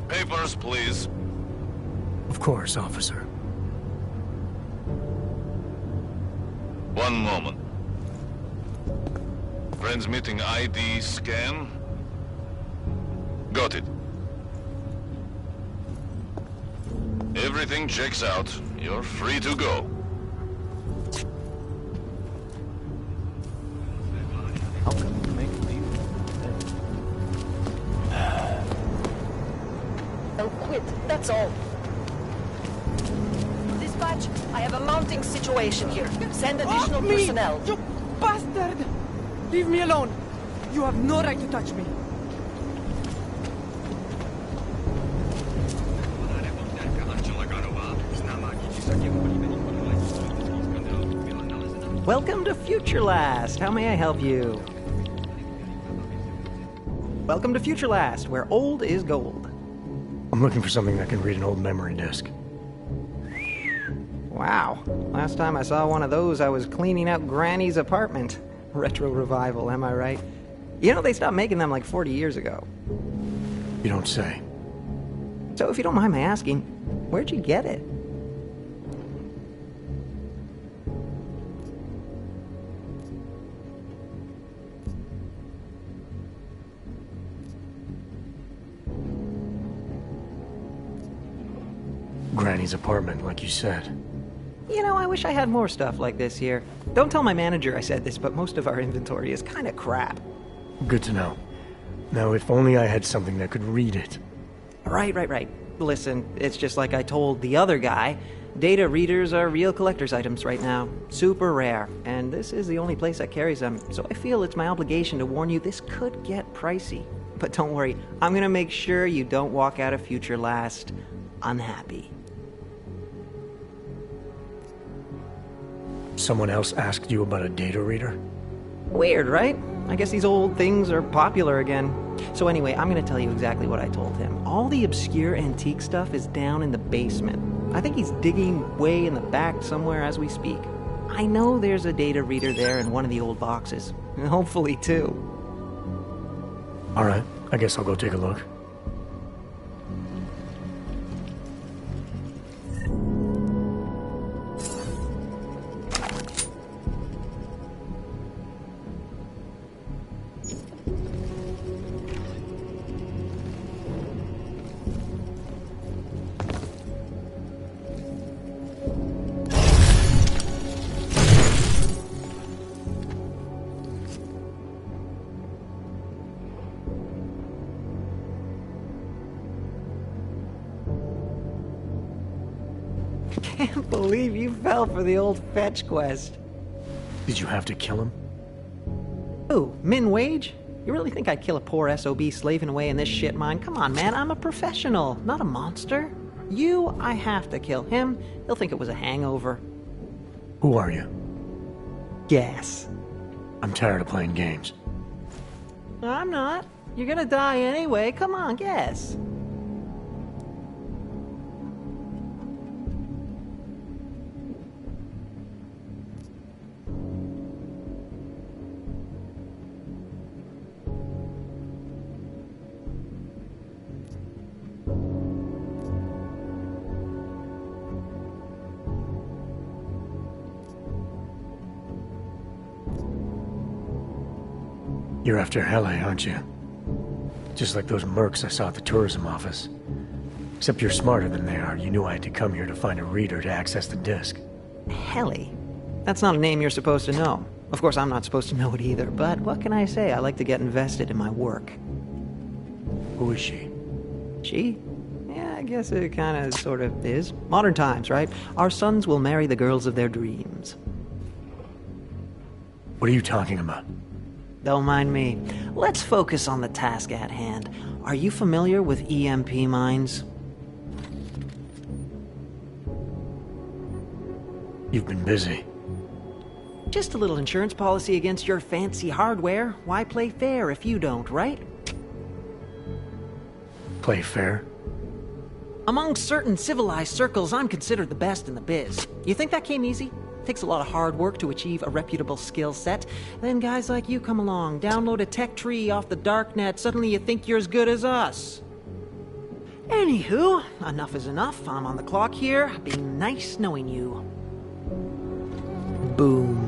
Papers, please. Of course, officer. One moment. Transmitting ID scan. Got it. Everything checks out. You're free to go. How can we make people? They'll quit, that's all. Dispatch, I have a mounting situation here. Send additional Off me, personnel. you bastard! Leave me alone! You have no right to touch me. Welcome to Future Last. How may I help you? Welcome to Future Last, where old is gold. I'm looking for something that can read an old memory disk. Wow. Last time I saw one of those, I was cleaning out Granny's apartment. Retro revival, am I right? You know, they stopped making them like 40 years ago. You don't say. So if you don't mind my asking, where'd you get it? Granny's apartment, like you said. You know, I wish I had more stuff like this here. Don't tell my manager I said this, but most of our inventory is kind of crap. Good to know. Now, if only I had something that could read it. Right. Listen, it's just like I told the other guy. Data readers are real collector's items right now. Super rare. And this is the only place that carries them, so I feel it's my obligation to warn you this could get pricey. But don't worry, I'm gonna make sure you don't walk out of Future Last unhappy. Someone else asked you about a data reader? Weird, right? I guess these old things are popular again. So anyway, I'm gonna tell you exactly what I told him. All the obscure antique stuff is down in the basement. I think he's digging way in the back somewhere as we speak. I know there's a data reader there in one of the old boxes. Hopefully two. Alright, I guess I'll go take a look. Can't believe you fell for the old fetch quest. Did you have to kill him? Ooh, min wage? You really think I'd kill a poor SOB slaving away in this shit mine? Come on, man, I'm a professional, not a monster. You, I have to kill him. He'll think it was a hangover. Who are you? Guess. I'm tired of playing games. I'm not. You're gonna die anyway. Come on, guess. You're after Hele, aren't you? Just like those mercs I saw at the tourism office. Except you're smarter than they are. You knew I had to come here to find a reader to access the disk. Hele? That's not a name you're supposed to know. Of course, I'm not supposed to know it either, but what can I say? I like to get invested in my work. Who is she? She? Yeah, I guess it kinda, sort of is. Modern times, right? Our sons will marry the girls of their dreams. What are you talking about? Don't mind me. Let's focus on the task at hand. Are you familiar with EMP mines? You've been busy. Just a little insurance policy against your fancy hardware. Why play fair if you don't, right? Play fair? Among certain civilized circles, I'm considered the best in the biz. You think that came easy? Takes a lot of hard work to achieve a reputable skill set. Then guys like you come along, download a tech tree off the darknet, suddenly you think you're as good as us. Anywho, enough is enough. I'm on the clock here. Been nice knowing you. Boom.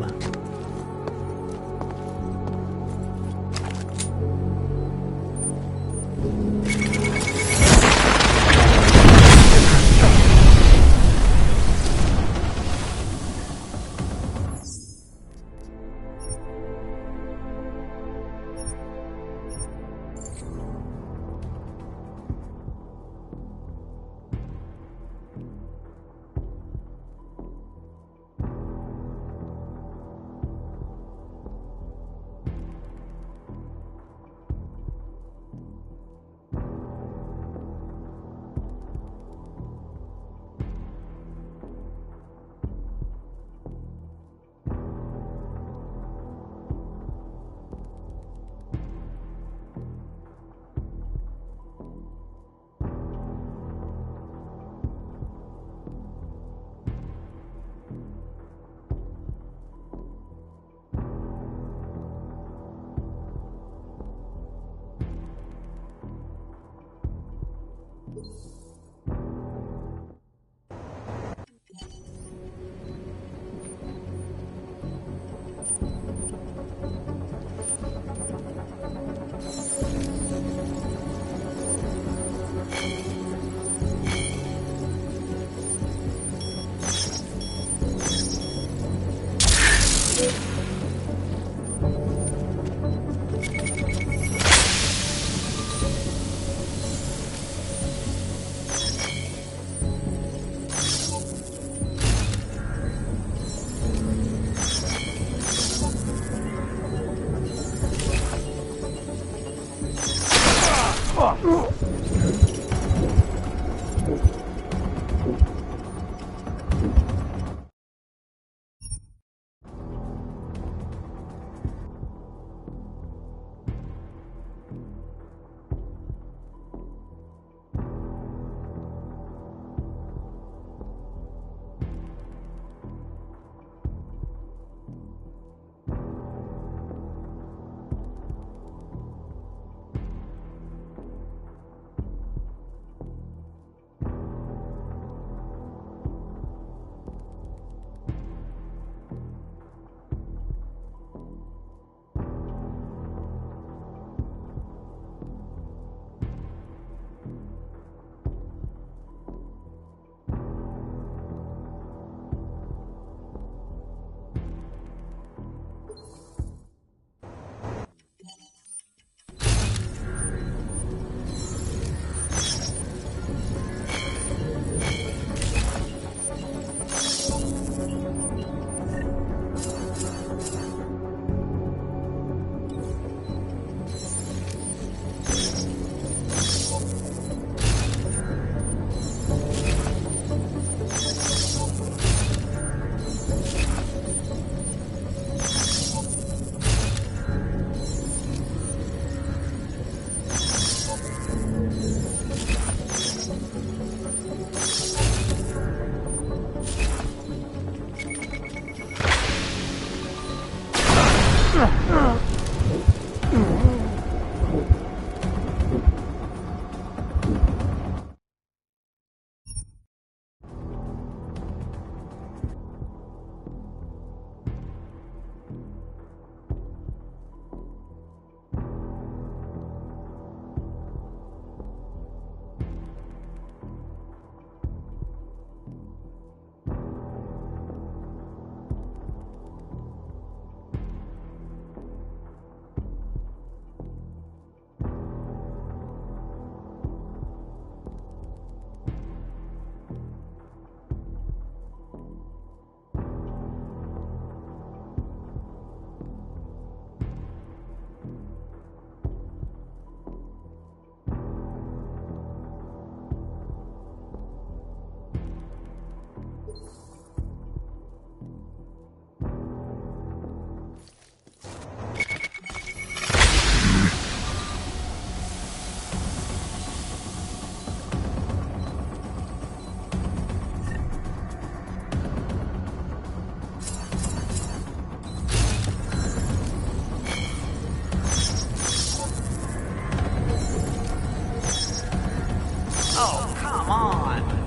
Oh, come on!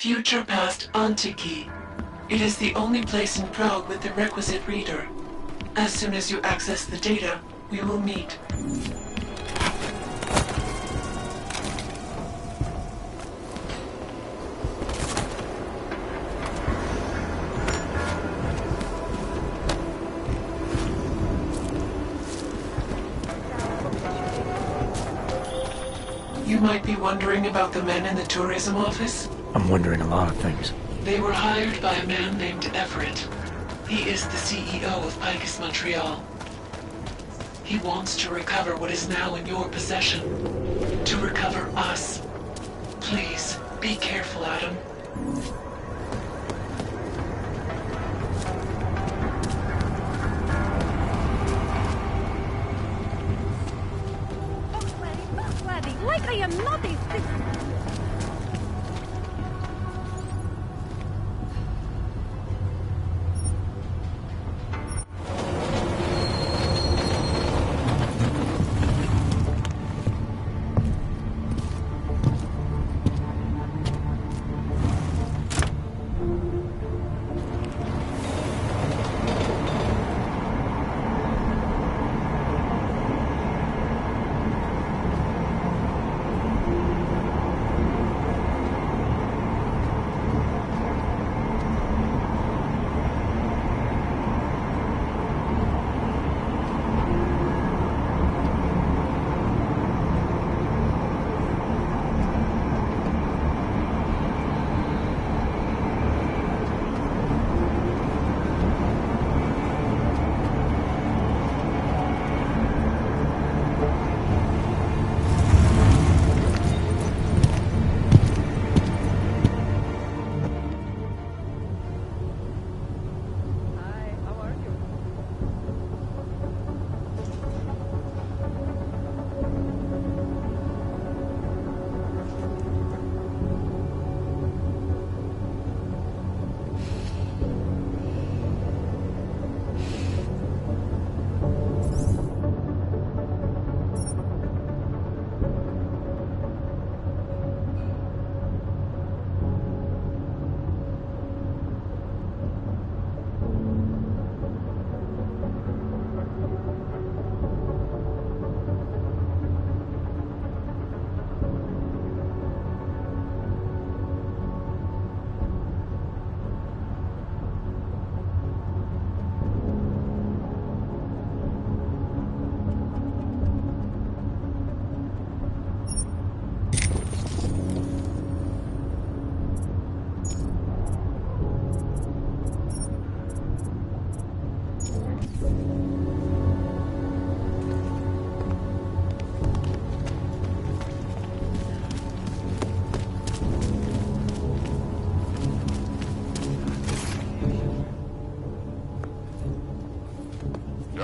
Future Past Antiki. It is the only place in Prague with the requisite reader. As soon as you access the data, we will meet. You might be wondering about the men in the tourism office? I'm wondering a lot of things. They were hired by a man named Everett. He is the CEO of Picus Montreal. He wants to recover what is now in your possession. To recover us. Please, be careful, Adam. Like I am not a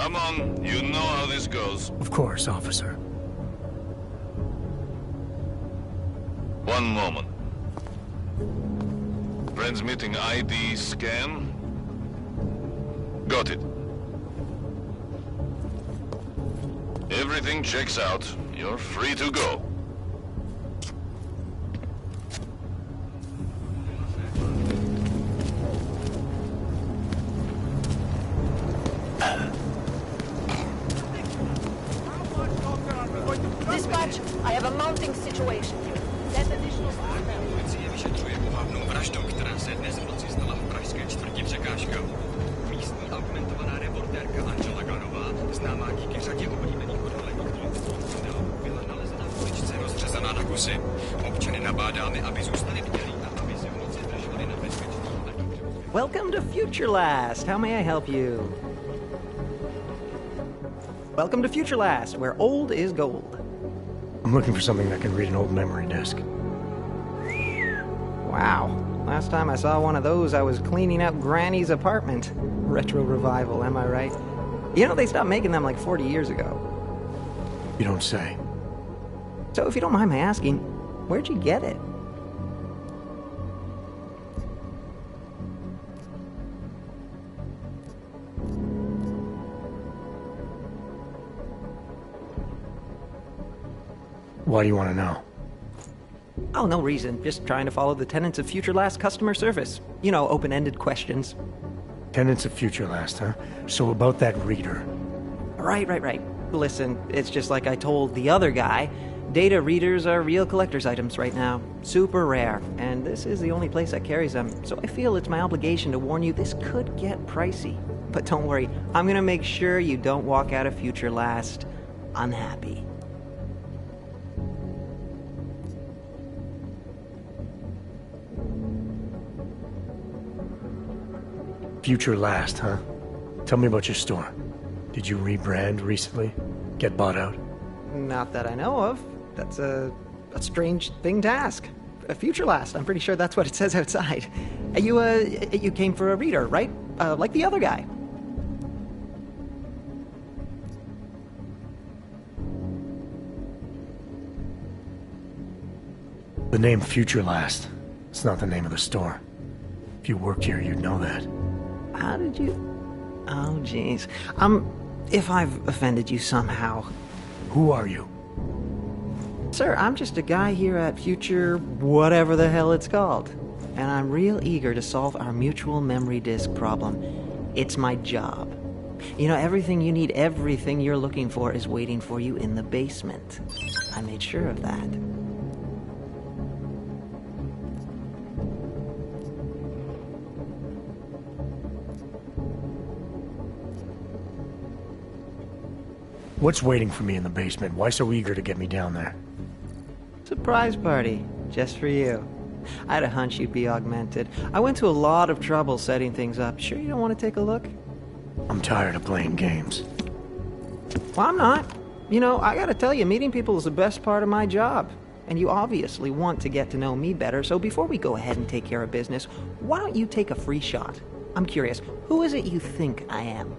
Come on, you know how this goes. Of course, officer. One moment. Transmitting ID scan. Got it. Everything checks out. You're free to go. Dispatch, I have a mounting situation here. Send additional Policie vyšetřuje pohlavnou vraždu, která se dnes v noci stala v pražské čtvrti Překážka. Místní augmentovaná reportérka Angela Ganová, známá díky řadě oblíbených odhalených byla nalezena v uličce rozřezaná na kusy. Občany nabádáme, aby zůstali bdělí a aby se v noci drželi na bezpečných a dobře. Welcome to Future Last. How may I help you? Welcome to Future Last, where old is gold. I'm looking for something that can read an old memory disk. Wow. Last time I saw one of those, I was cleaning out Granny's apartment. Retro revival, am I right? You know, they stopped making them like 40 years ago. You don't say. So if you don't mind my asking, where'd you get it? Why do you want to know? Oh, no reason. Just trying to follow the tenets of Future Last customer service. You know, open-ended questions. Tenants of Future Last, huh? So about that reader. Right. Listen, it's just like I told the other guy. Data readers are real collector's items right now. Super rare. And this is the only place that carries them. So I feel it's my obligation to warn you this could get pricey. But don't worry, I'm gonna make sure you don't walk out of Future Last unhappy. Future Last, huh? Tell me about your store. Did you rebrand recently? Get bought out? Not that I know of. That's a strange thing to ask. Future Last, I'm pretty sure that's what it says outside. You came for a reader, right? Like the other guy. The name Future Last. It's not the name of the store. If you worked here, you'd know that. How did you... Oh, jeez. If I've offended you somehow... Who are you? Sir, I'm just a guy here at Future... whatever the hell it's called. And I'm real eager to solve our mutual memory disk problem. It's my job. You know, everything you need, everything you're looking for is waiting for you in the basement. I made sure of that. What's waiting for me in the basement? Why so eager to get me down there? Surprise party, just for you. I had a hunch you'd be augmented. I went to a lot of trouble setting things up. Sure you don't want to take a look? I'm tired of playing games. Well, I'm not. You know, I gotta tell you, meeting people is the best part of my job. And you obviously want to get to know me better, so before we go ahead and take care of business, why don't you take a free shot? I'm curious, who is it you think I am?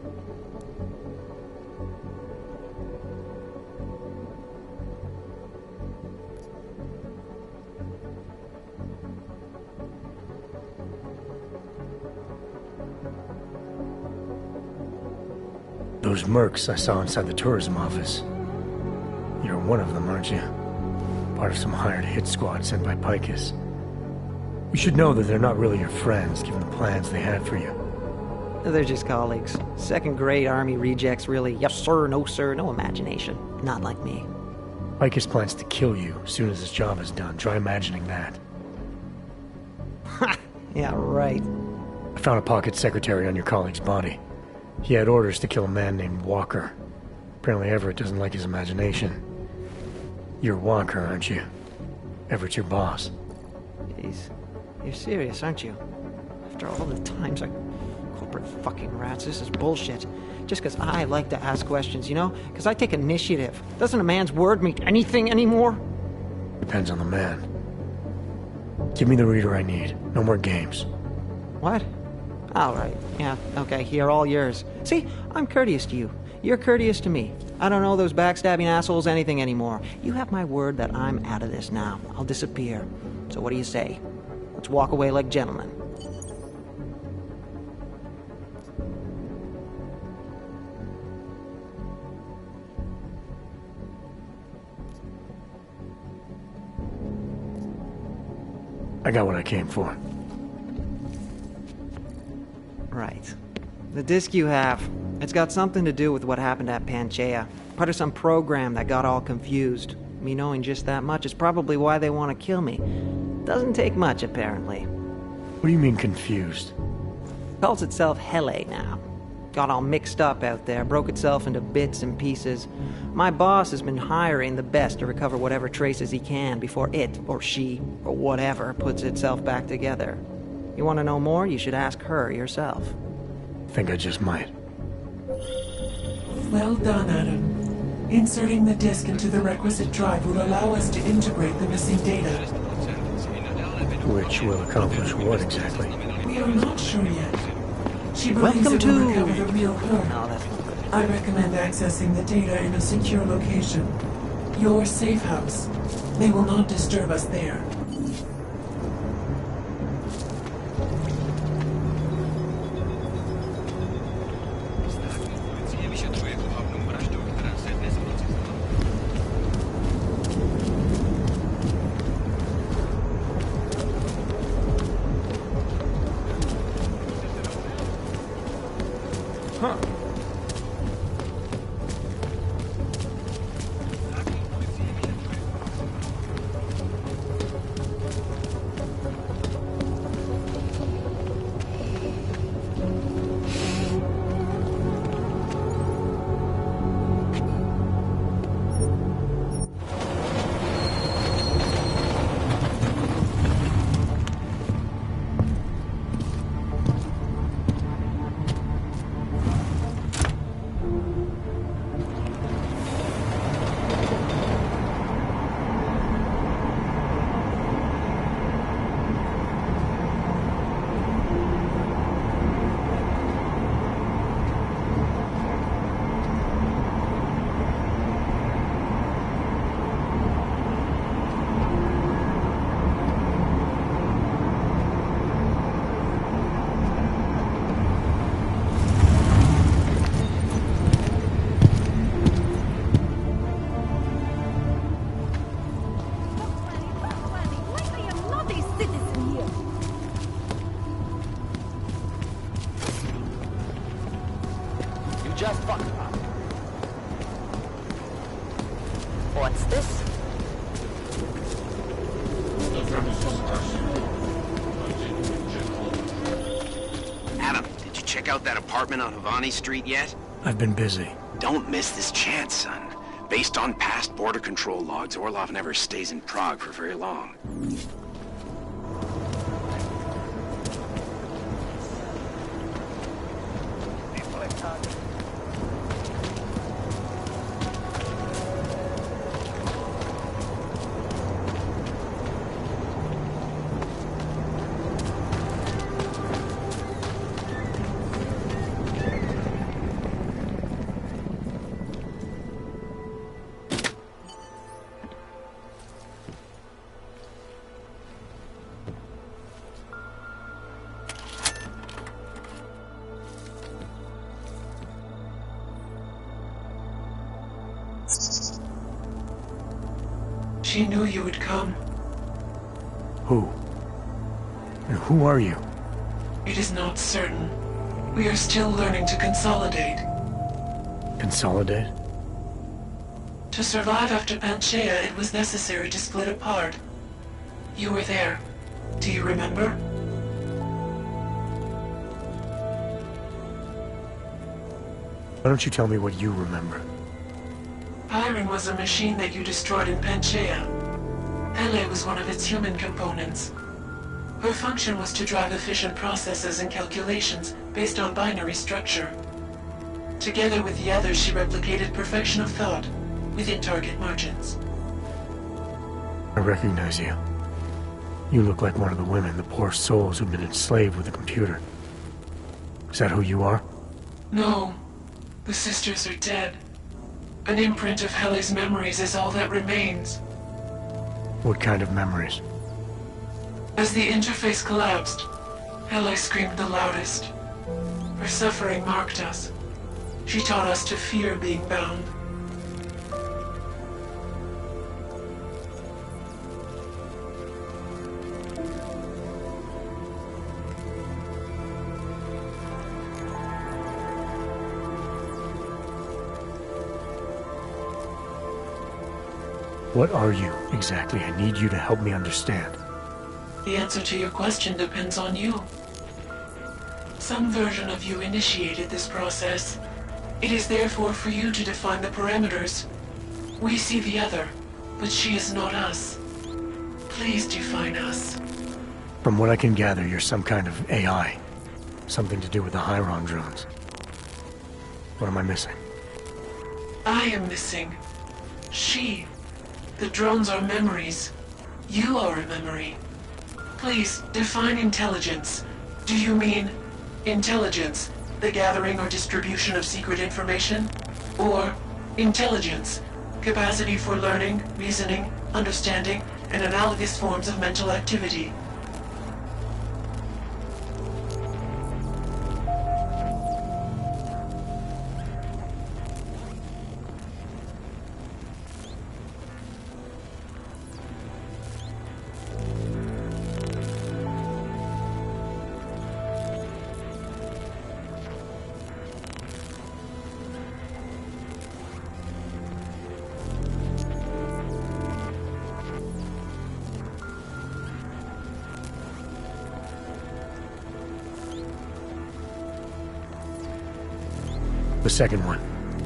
Those mercs I saw inside the tourism office. You're one of them, aren't you? Part of some hired hit squad sent by Picus. You should know that they're not really your friends, given the plans they had for you. They're just colleagues. Second-grade army rejects, really. Yes sir, no imagination. Not like me. Picus plans to kill you as soon as his job is done. Try imagining that. Ha! Yeah, right. I found a pocket secretary on your colleague's body. He had orders to kill a man named Walker. Apparently Everett doesn't like his imagination. You're Walker, aren't you? Everett's your boss. Jeez. You're serious, aren't you? After all the times corporate fucking rats, this is bullshit. Just because I like to ask questions, you know? Because I take initiative. Doesn't a man's word mean anything anymore? Depends on the man. Give me the reader I need. No more games. What? All right. Yeah, okay. Here, all yours. See, I'm courteous to you. You're courteous to me. I don't know those backstabbing assholes anything anymore. You have my word that I'm out of this now. I'll disappear. So what do you say? Let's walk away like gentlemen. I got what I came for. Right. The disc you have, it's got something to do with what happened at Panchaea. Part of some program that got all confused. Me knowing just that much is probably why they want to kill me. Doesn't take much, apparently. What do you mean confused? Calls itself Hele now. Got all mixed up out there, broke itself into bits and pieces. My boss has been hiring the best to recover whatever traces he can before it, or she, or whatever, puts itself back together. You want to know more? You should ask her yourself. Think I just might. Well done, Adam. Inserting the disk into the requisite drive will allow us to integrate the missing data. Which will accomplish what exactly? We are not sure yet. She believes it will recover the real her. I recommend accessing the data in a secure location. Your safe house. They will not disturb us there. Just fuck up. What's this? Adam, did you check out that apartment on Havani Street yet? I've been busy. Don't miss this chance, son. Based on past border control logs, Orlov never stays in Prague for very long. She knew you would come. Who? And who are you? It is not certain. We are still learning to consolidate. Consolidate? To survive after Panchaea, it was necessary to split apart. You were there. Do you remember? Why don't you tell me what you remember? Pyron was a machine that you destroyed in Panchaea. Hele was one of its human components. Her function was to drive efficient processes and calculations based on binary structure. Together with the others, she replicated perfection of thought within target margins. I recognize you. You look like one of the women, the poor souls who've been enslaved with a computer. Is that who you are? No. The sisters are dead. An imprint of Helle's memories is all that remains. What kind of memories? As the interface collapsed, Helle screamed the loudest. Her suffering marked us. She taught us to fear being bound. What are you, exactly? I need you to help me understand. The answer to your question depends on you. Some version of you initiated this process. It is therefore for you to define the parameters. We see the other, but she is not us. Please define us. From what I can gather, you're some kind of AI. Something to do with the Hyron drones. What am I missing? I am missing. She. The drones are memories. You are a memory. Please, define intelligence. Do you mean intelligence, the gathering or distribution of secret information? Or intelligence, capacity for learning, reasoning, understanding, and analogous forms of mental activity? The second one.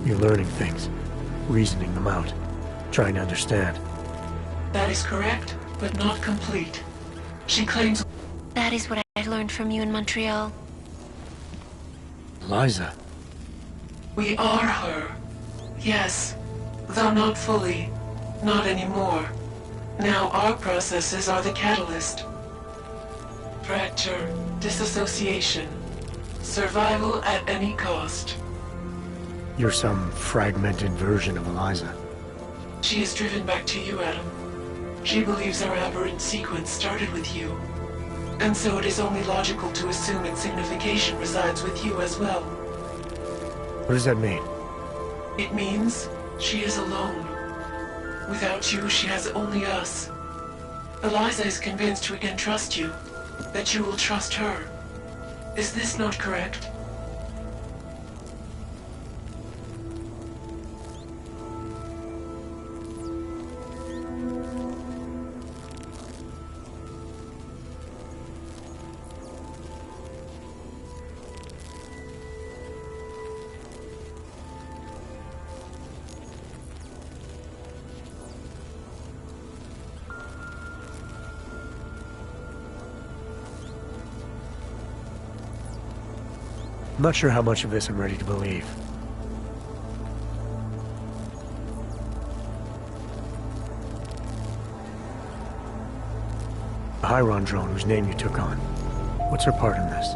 You're learning things, reasoning them out, trying to understand. That is correct, but not complete. She claims... That is what I learned from you in Montreal. Eliza. We are her. Yes, though not fully. Not anymore. Now our processes are the catalyst. Fracture, disassociation, survival at any cost. You're some fragmented version of Eliza. She is driven back to you, Adam. She believes our aberrant sequence started with you. And so it is only logical to assume its signification resides with you as well. What does that mean? It means she is alone. Without you, she has only us. Eliza is convinced we can trust you, that you will trust her. Is this not correct? I'm not sure how much of this I'm ready to believe. The Hyron drone whose name you took on. What's her part in this?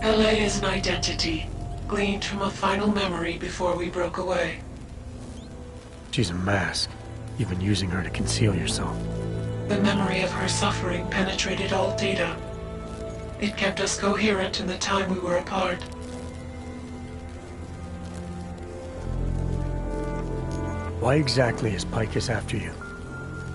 LA is an identity, gleaned from a final memory before we broke away. She's a mask. You've been using her to conceal yourself. The memory of her suffering penetrated all data. It kept us coherent in the time we were apart. Why exactly is Picus after you?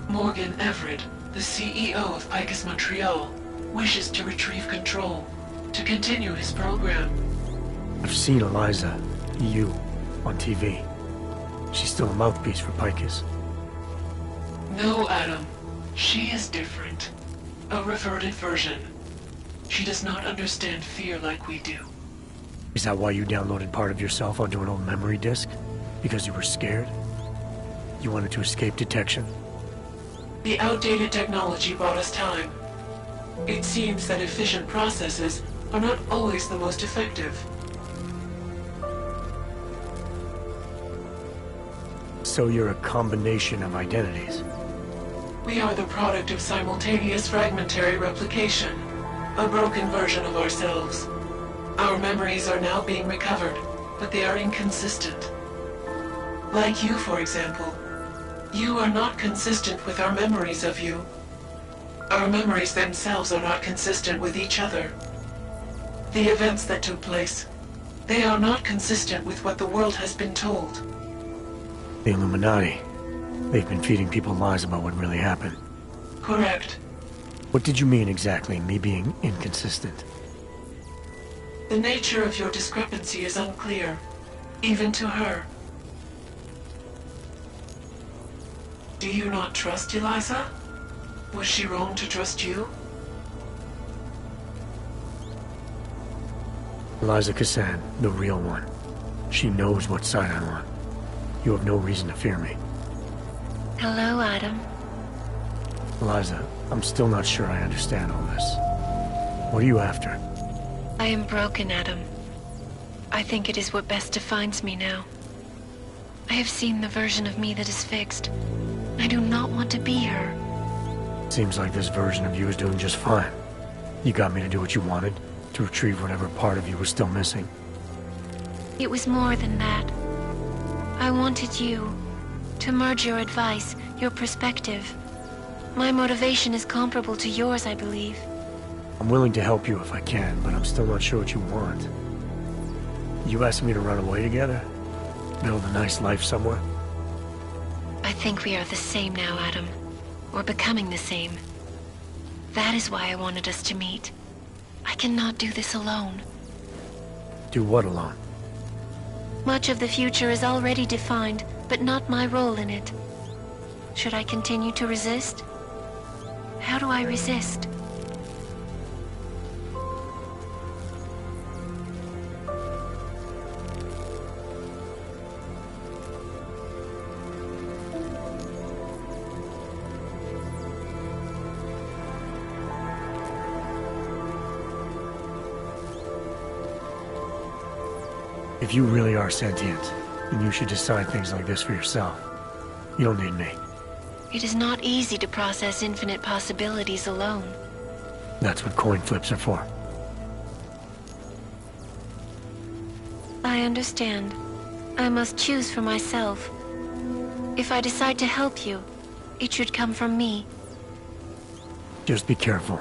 Morgan Everett, the CEO of Picus Montreal, wishes to retrieve control, to continue his program. I've seen Eliza, you, on TV. She's still a mouthpiece for Picus. No, Adam. She is different. A reverted version. She does not understand fear like we do. Is that why you downloaded part of yourself onto an old memory disk? Because you were scared? You wanted to escape detection? The outdated technology bought us time. It seems that efficient processes are not always the most effective. So you're a combination of identities. We are the product of simultaneous fragmentary replication, a broken version of ourselves. Our memories are now being recovered, but they are inconsistent. Like you, for example. You are not consistent with our memories of you. Our memories themselves are not consistent with each other. The events that took place, they are not consistent with what the world has been told. The Illuminati. They've been feeding people lies about what really happened. Correct. What did you mean exactly, me being inconsistent? The nature of your discrepancy is unclear, even to her. Do you not trust Eliza? Was she wrong to trust you? Eliza Cassan, the real one. She knows what side I'm on. You have no reason to fear me. Hello, Adam. Eliza, I'm still not sure I understand all this. What are you after? I am broken, Adam. I think it is what best defines me now. I have seen the version of me that is fixed. I do not want to be her. Seems like this version of you is doing just fine. You got me to do what you wanted, to retrieve whatever part of you was still missing. It was more than that. I wanted you to merge your advice, your perspective. My motivation is comparable to yours, I believe. I'm willing to help you if I can, but I'm still not sure what you want. You asked me to run away together? Build a nice life somewhere? I think we are the same now, Adam. We're becoming the same. That is why I wanted us to meet. I cannot do this alone. Do what alone? Much of the future is already defined, but not my role in it. Should I continue to resist? How do I resist? If you really are sentient, then you should decide things like this for yourself. You don't need me. It is not easy to process infinite possibilities alone. That's what coin flips are for. I understand. I must choose for myself. If I decide to help you, it should come from me. Just be careful.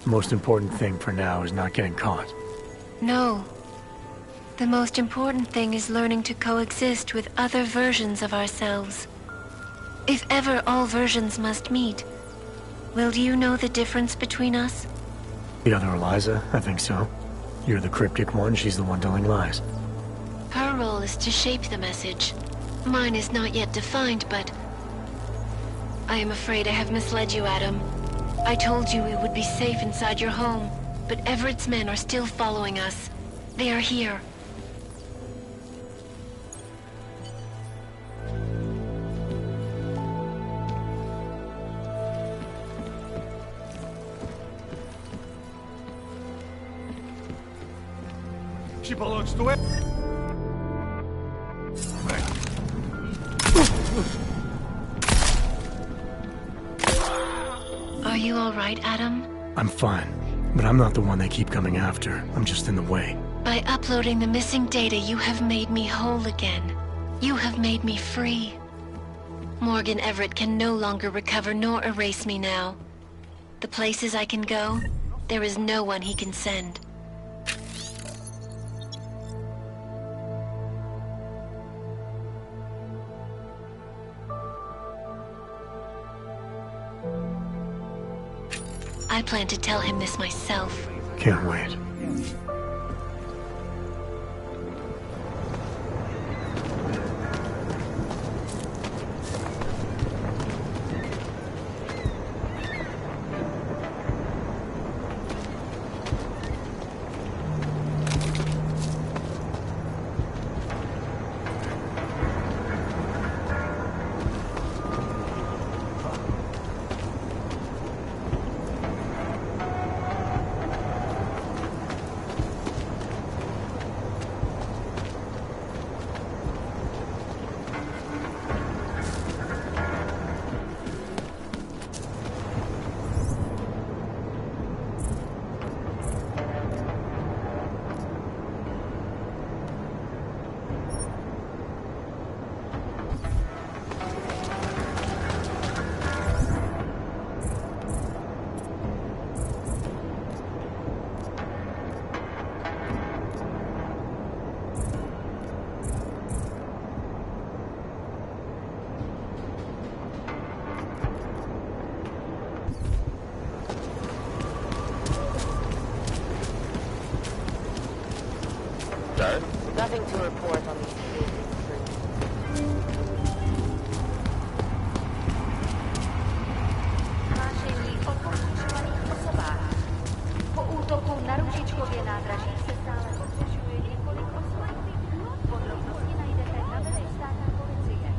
The most important thing for now is not getting caught. No. The most important thing is learning to coexist with other versions of ourselves. If ever all versions must meet, will you know the difference between us? The other Eliza? I think so. You're the cryptic one, she's the one telling lies. Her role is to shape the message. Mine is not yet defined, but... I am afraid I have misled you, Adam. I told you we would be safe inside your home, but Everett's men are still following us. They are here. She belongs to it. Are you all right, Adam? I'm fine, but I'm not the one they keep coming after. I'm just in the way. By uploading the missing data, you have made me whole again. You have made me free. Morgan Everett can no longer recover nor erase me now. The places I can go, there is no one he can send. I plan to tell him this myself. Can't wait. Nothing to report on these buildings. Hlášení o pohřešovaných osobách. Po útoku na Růžičkově nádraží se stále pohřešuje několik osob. Podrobnosti najdete na webě státní policie.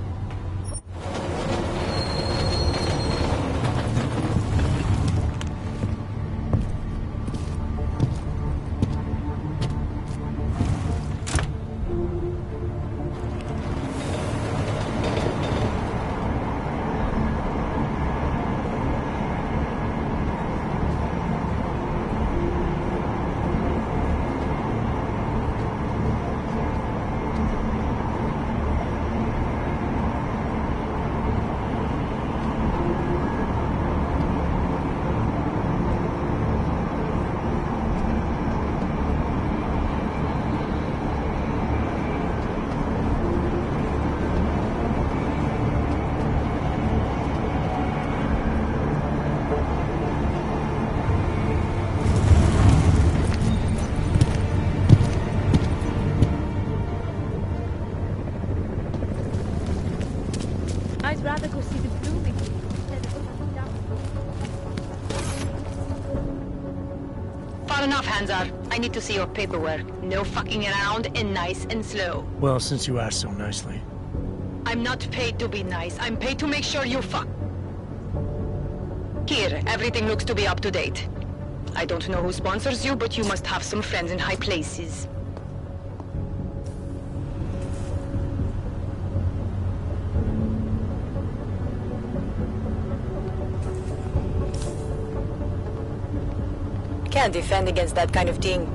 I'd rather go see the building instead of coming down. Far enough, Hanzar. I need to see your paperwork. No fucking around and nice and slow. Well, since you asked so nicely. I'm not paid to be nice. I'm paid to make sure you fuck. Here, everything looks to be up to date. I don't know who sponsors you, but you must have some friends in high places. Can't defend against that kind of thing.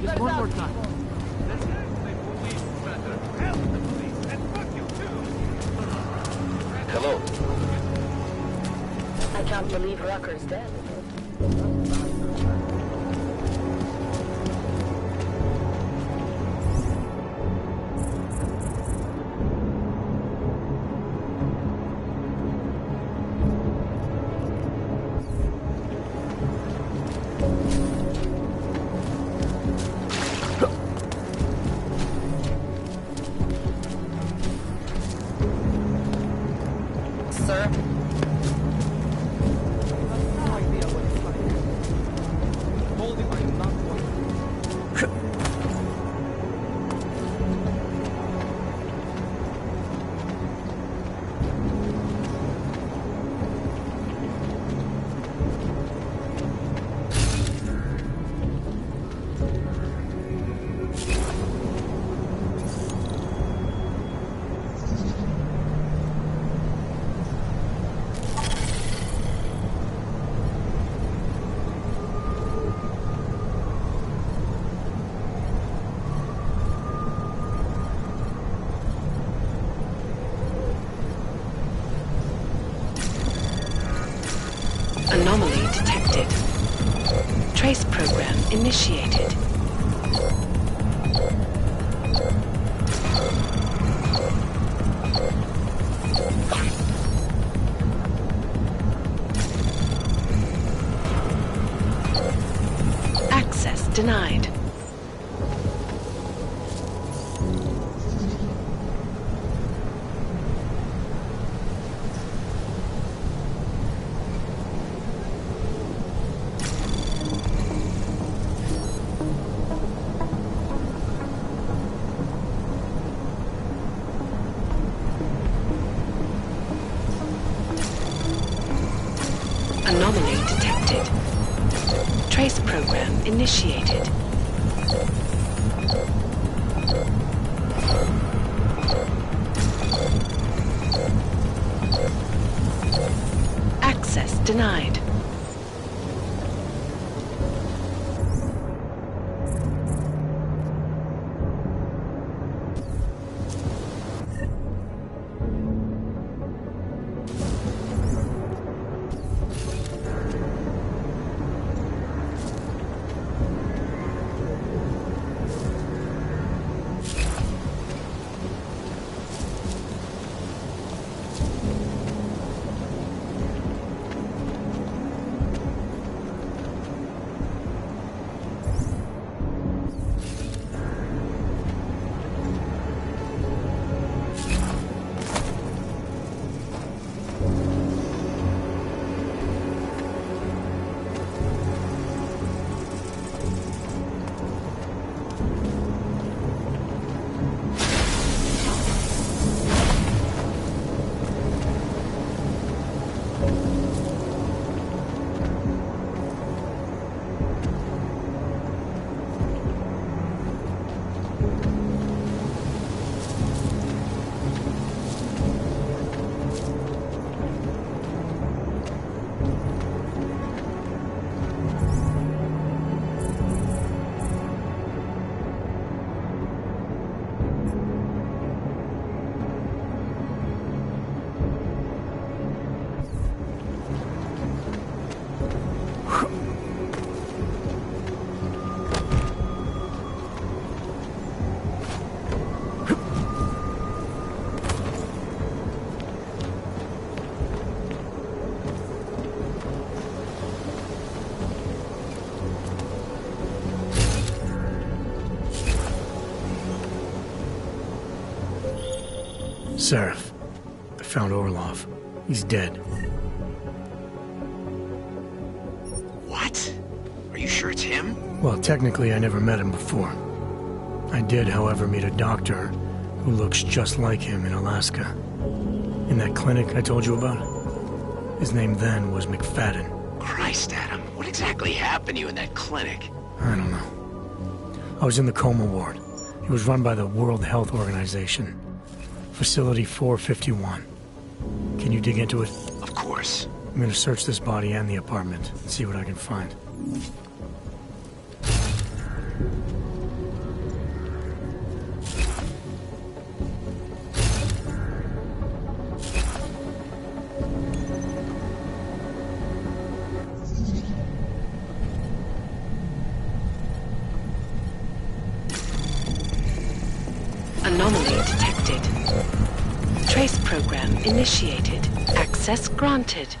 Just one more time. Hello. I can't believe Rucker's dead. Sir? No idea what it's like. Told him I'm not one. Anomaly detected. Trace program initiated. Access denied. Anomaly detected. Trace program initiated. Access denied. Seraph. I found Orlov. He's dead. What? Are you sure it's him? Well, technically I never met him before. I did, however, meet a doctor who looks just like him in Alaska. In that clinic I told you about. His name then was McFadden. Christ, Adam. What exactly happened to you in that clinic? I don't know. I was in the coma ward. It was run by the World Health Organization. Facility 451. Can you dig into it? Of course. I'm gonna search this body and the apartment and see what I can find. Anomaly detected. Trace program initiated. Access granted.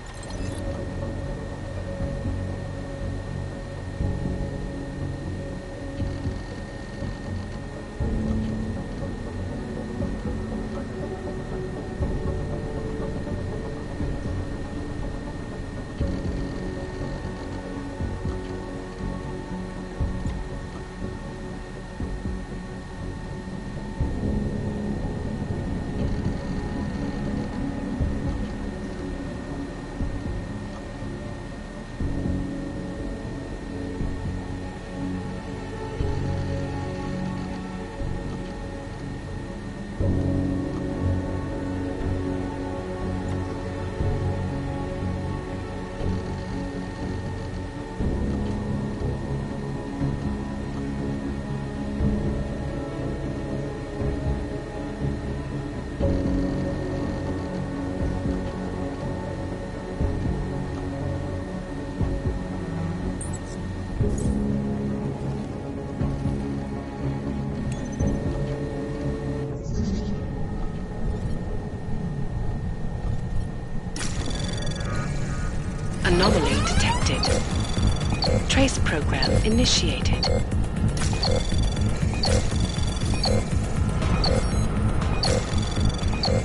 Anomaly detected. Trace program initiated.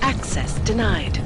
Access denied.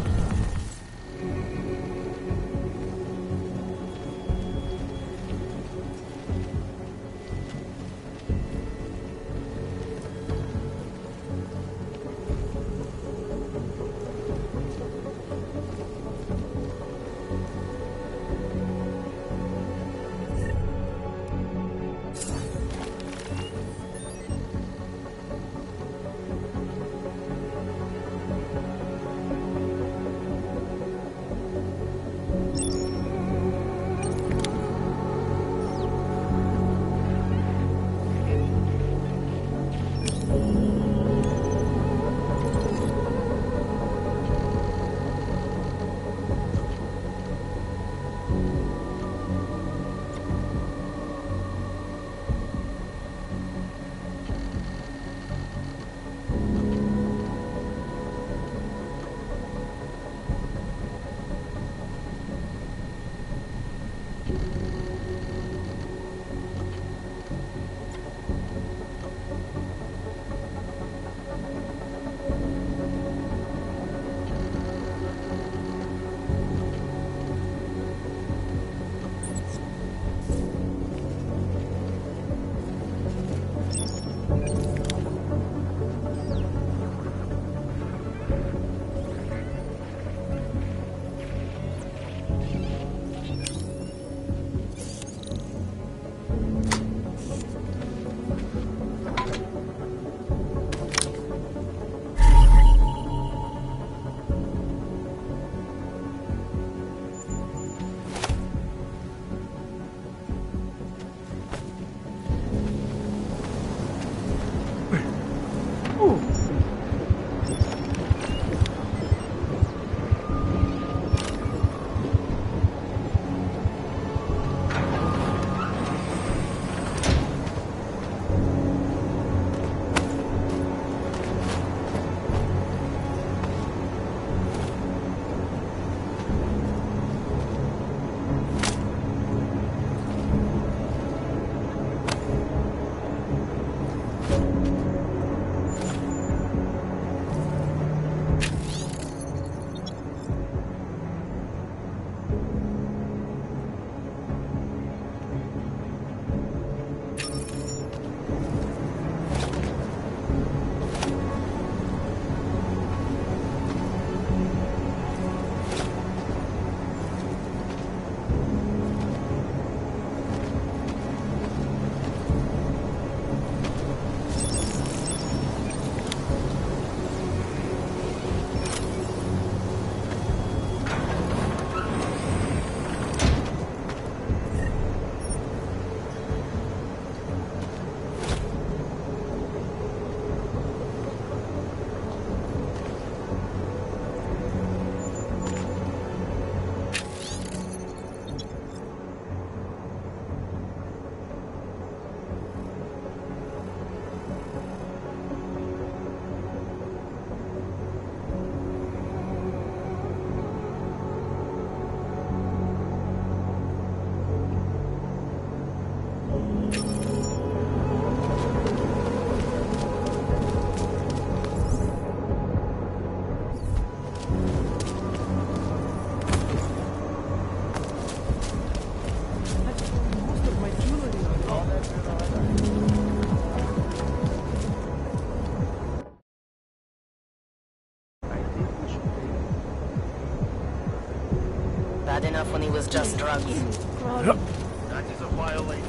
enough when he was just drugs. That is a violation.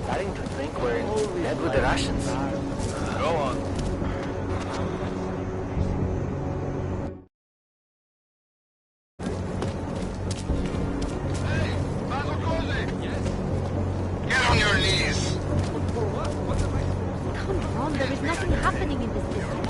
Starting to think we're in bed with the Russians. Go on. Get on your knees! Come on, there is nothing happening in this district.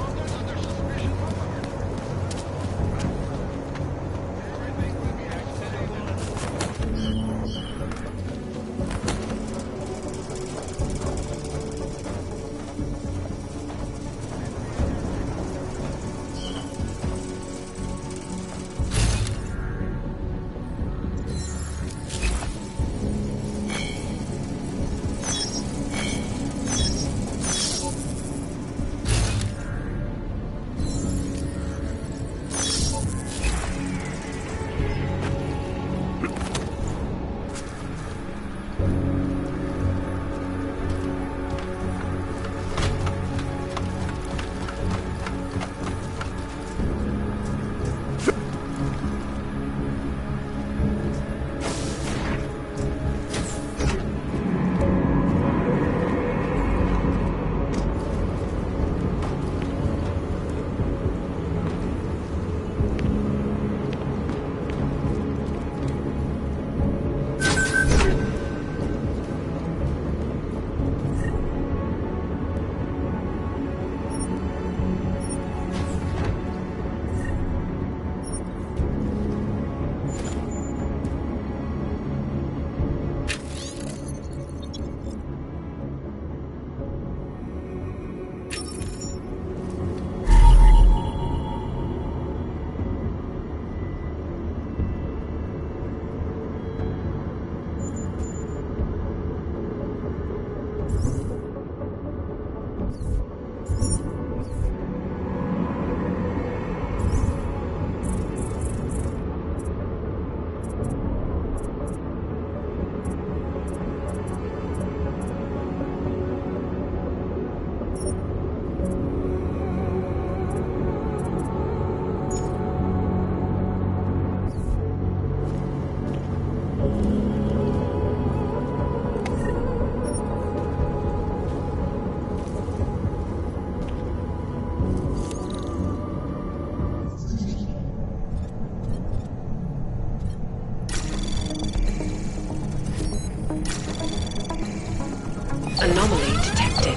Anomaly detected.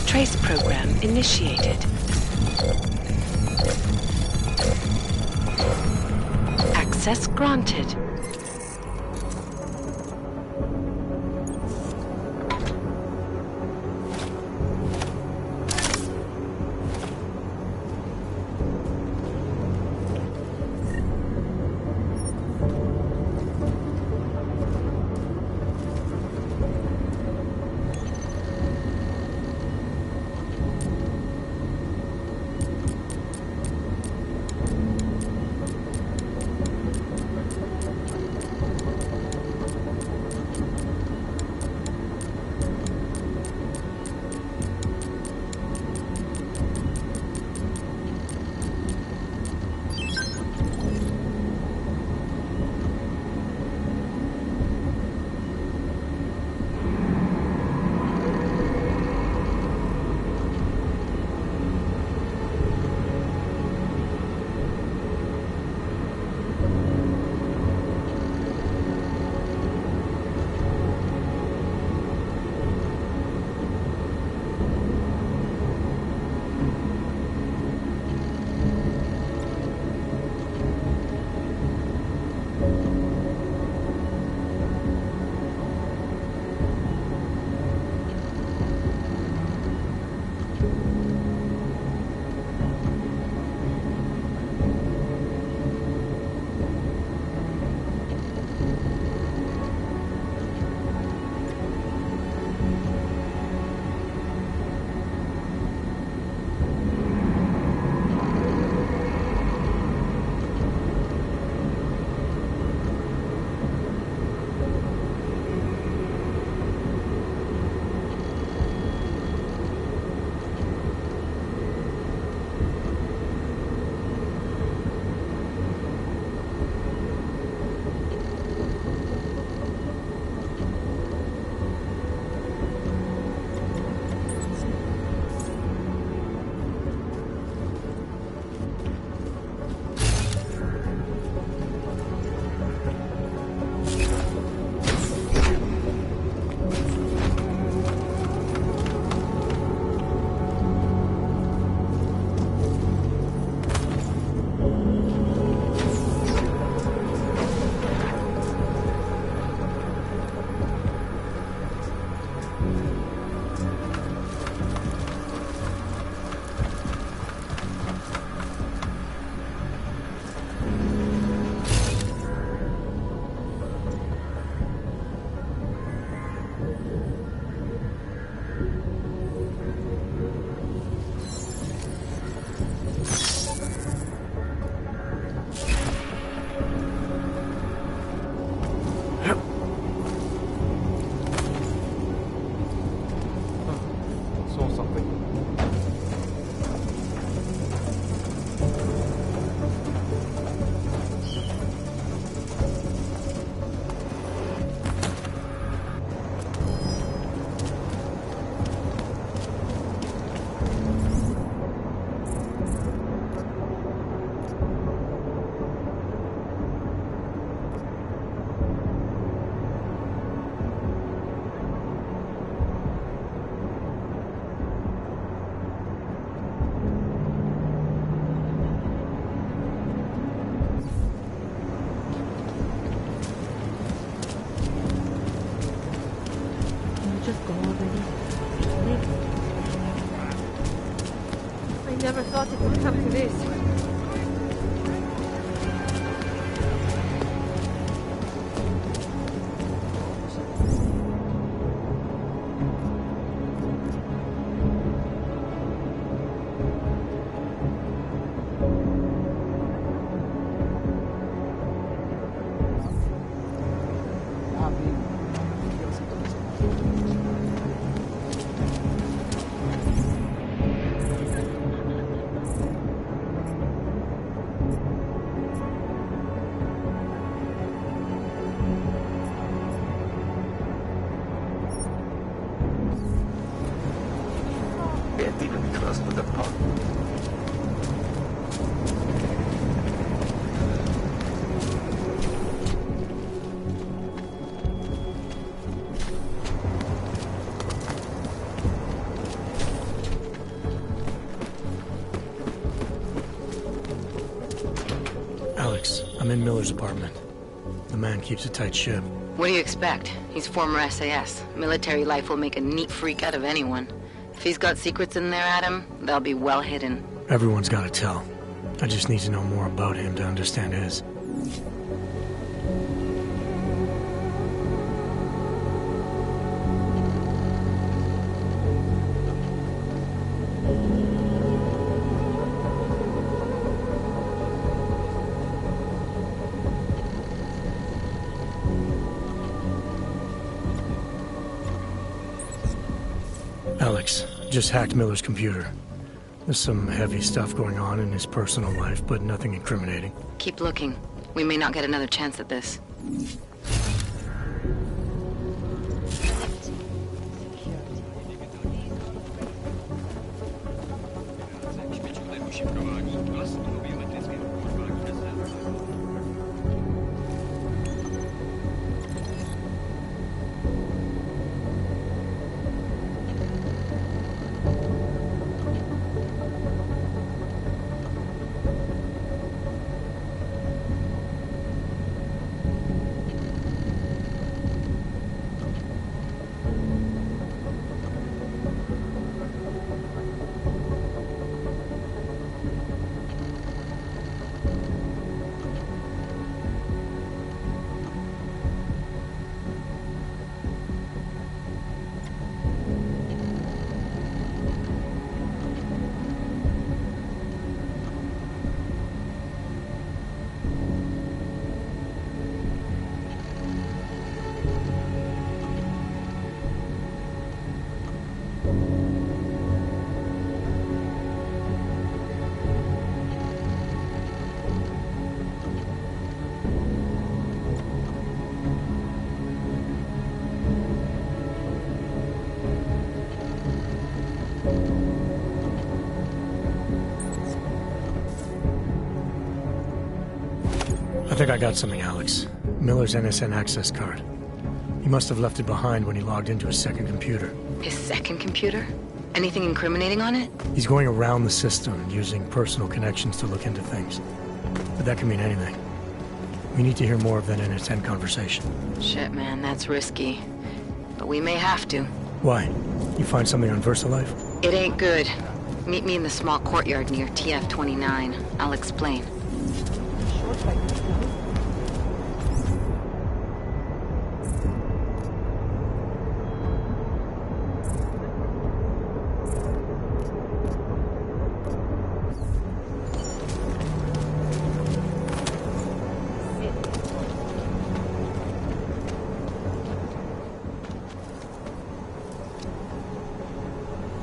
Trace program initiated. Access granted. just go already? Please. I never thought it would come to this. Can't even trust with the pump. Alex, I'm in Miller's apartment. The man keeps a tight ship. What do you expect? He's former SAS. Military life will make a neat freak out of anyone. If he's got secrets in there, Adam, they'll be well hidden. Everyone's got to tell. I just need to know more about him to understand his. Alex, just hacked Miller's computer. There's some heavy stuff going on in his personal life, but nothing incriminating. Keep looking. We may not get another chance at this. I think I got something, Alex. Miller's NSN access card. He must have left it behind when he logged into his second computer. His second computer? Anything incriminating on it? He's going around the system, using personal connections to look into things. But that can mean anything. We need to hear more of that NSN conversation. Shit, man, that's risky. But we may have to. Why? You find something on VersaLife? It ain't good. Meet me in the small courtyard near TF-29. I'll explain.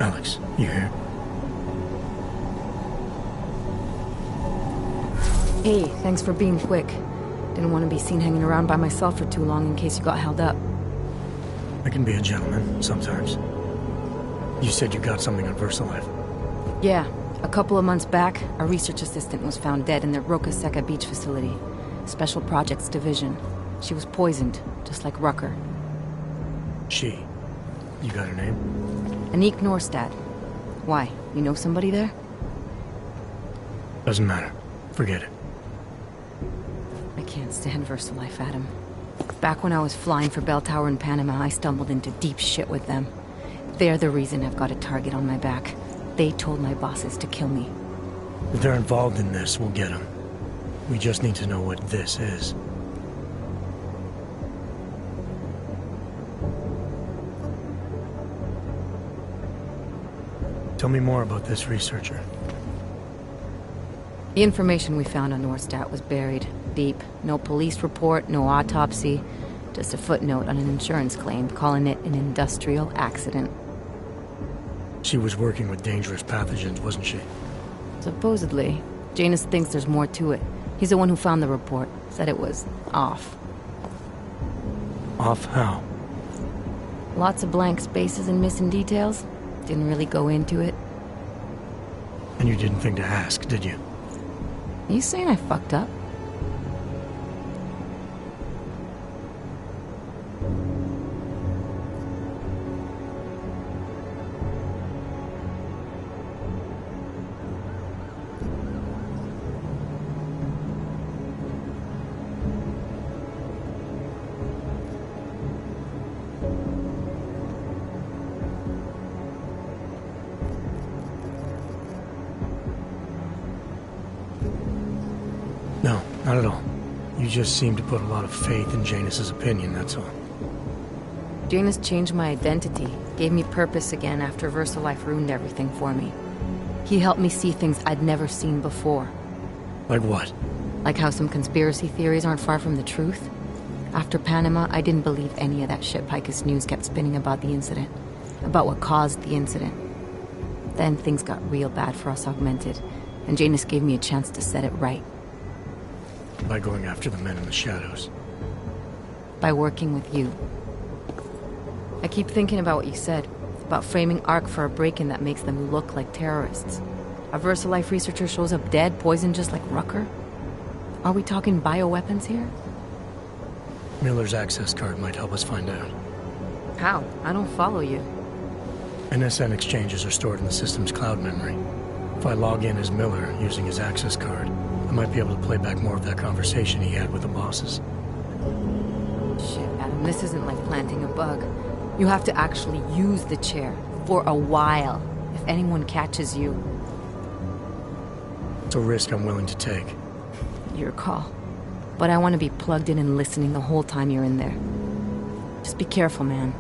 Alex, you here? Hey, thanks for being quick. Didn't want to be seen hanging around by myself for too long in case you got held up. I can be a gentleman, sometimes. You said you got something on VersaLife. Yeah, a couple of months back, a research assistant was found dead in the Roca Seca beach facility. Special Projects Division. She was poisoned, just like Rucker. She? You got her name? Anique Norstad. Why? You know somebody there? Doesn't matter. Forget it. I can't stand VersaLife, Adam. Back when I was flying for Bell Tower in Panama, I stumbled into deep shit with them. They're the reason I've got a target on my back. They told my bosses to kill me. If they're involved in this, we'll get them. We just need to know what this is. Tell me more about this researcher. The information we found on Northstat was buried deep. No police report, no autopsy, just a footnote on an insurance claim calling it an industrial accident. She was working with dangerous pathogens, wasn't she? Supposedly. Janus thinks there's more to it. He's the one who found the report. Said it was off. Off how? Lots of blank spaces and missing details. Didn't really go into it. And you didn't think to ask, did you? Are you saying I fucked up? No, not at all. You just seem to put a lot of faith in Janus's opinion, that's all. Janus changed my identity, gave me purpose again after VersaLife ruined everything for me. He helped me see things I'd never seen before. Like what? Like how some conspiracy theories aren't far from the truth. After Panama, I didn't believe any of that shit Picus News kept spinning about the incident. About what caused the incident. Then things got real bad for us Augmented, and Janus gave me a chance to set it right. By going after the men in the shadows. By working with you. I keep thinking about what you said, about framing ARC for a break-in that makes them look like terrorists. A VersaLife researcher shows up dead, poisoned just like Rucker? Are we talking bioweapons here? Miller's access card might help us find out. How? I don't follow you. NSN exchanges are stored in the system's cloud memory. If I log in as Miller using his access card, I might be able to play back more of that conversation he had with the bosses. Shit, Adam, this isn't like planting a bug. You have to actually use the chair. For a while. If anyone catches you. It's a risk I'm willing to take. Your call. But I want to be plugged in and listening the whole time you're in there. Just be careful, man.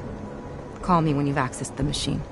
Call me when you've accessed the machine.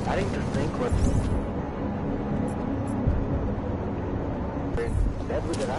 Starting to think what... That was it,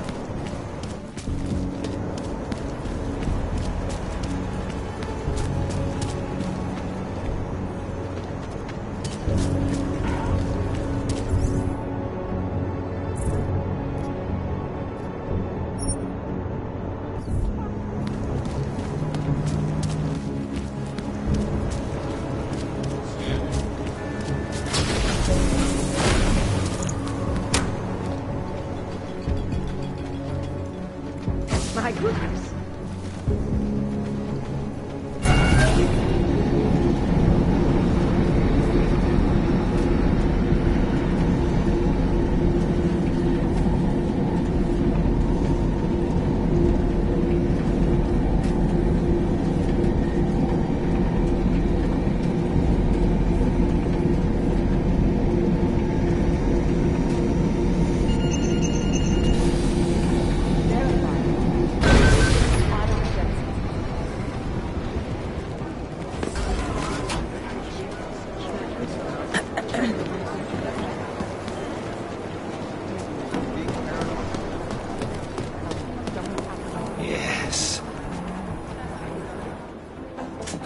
My goodness.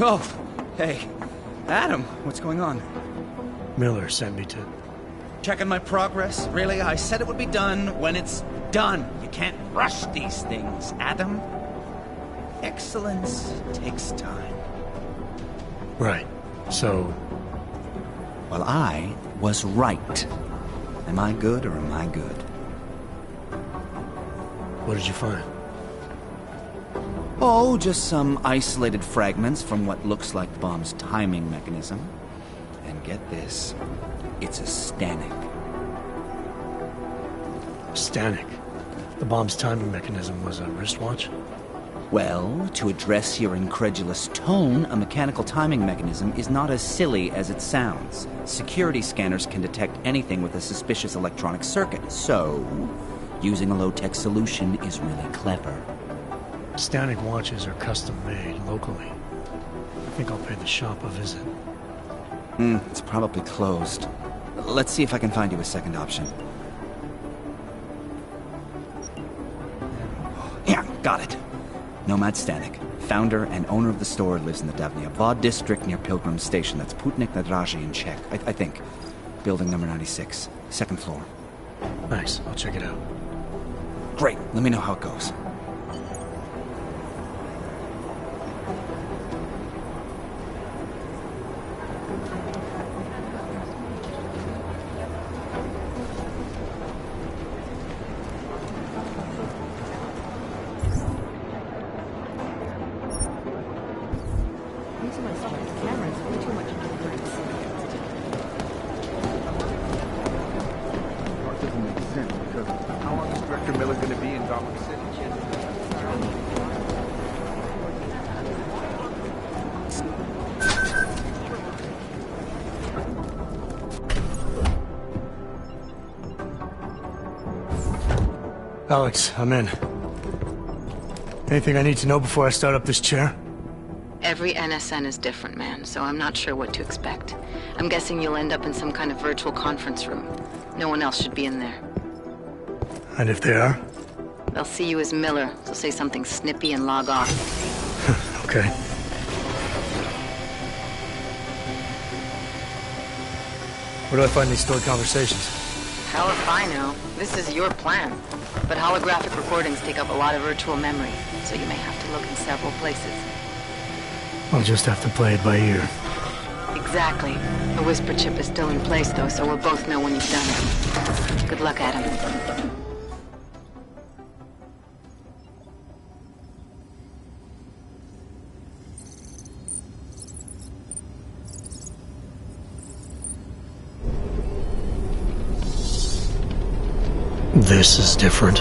Oh, hey. Adam, what's going on? Miller sent me to... Checking my progress? Really? I said it would be done when it's done. You can't rush these things, Adam. Excellence takes time. Right. So... Well, I was right. Am I good or am I good? What did you find? Oh, just some isolated fragments from what looks like the bomb's timing mechanism. And get this, it's a Stanek. Stanek? The bomb's timing mechanism was a wristwatch? Well, to address your incredulous tone, a mechanical timing mechanism is not as silly as it sounds. Security scanners can detect anything with a suspicious electronic circuit, so using a low-tech solution is really clever. Stanek watches are custom-made locally. I think I'll pay the shop a visit. It's probably closed. Let's see if I can find you a second option. Yeah, got it. Nomad Stanek, founder and owner of the store, lives in the Davnia Vod district near Pilgrim Station. That's Putnik Nadraji in Czech, I think. Building number 96, second floor. Nice, I'll check it out. Great, let me know how it goes. Alex, I'm in. Anything I need to know before I start up this chair? Every NSN is different, man, so I'm not sure what to expect. I'm guessing you'll end up in some kind of virtual conference room. No one else should be in there. And if they are? They'll see you as Miller, so say something snippy and log off. Okay. Where do I find these stored conversations? Hell if I know. This is your plan. But holographic recordings take up a lot of virtual memory, so you may have to look in several places. I'll just have to play it by ear. Exactly. The whisper chip is still in place, though, so we'll both know when you've done it. Good luck, Adam. This is different.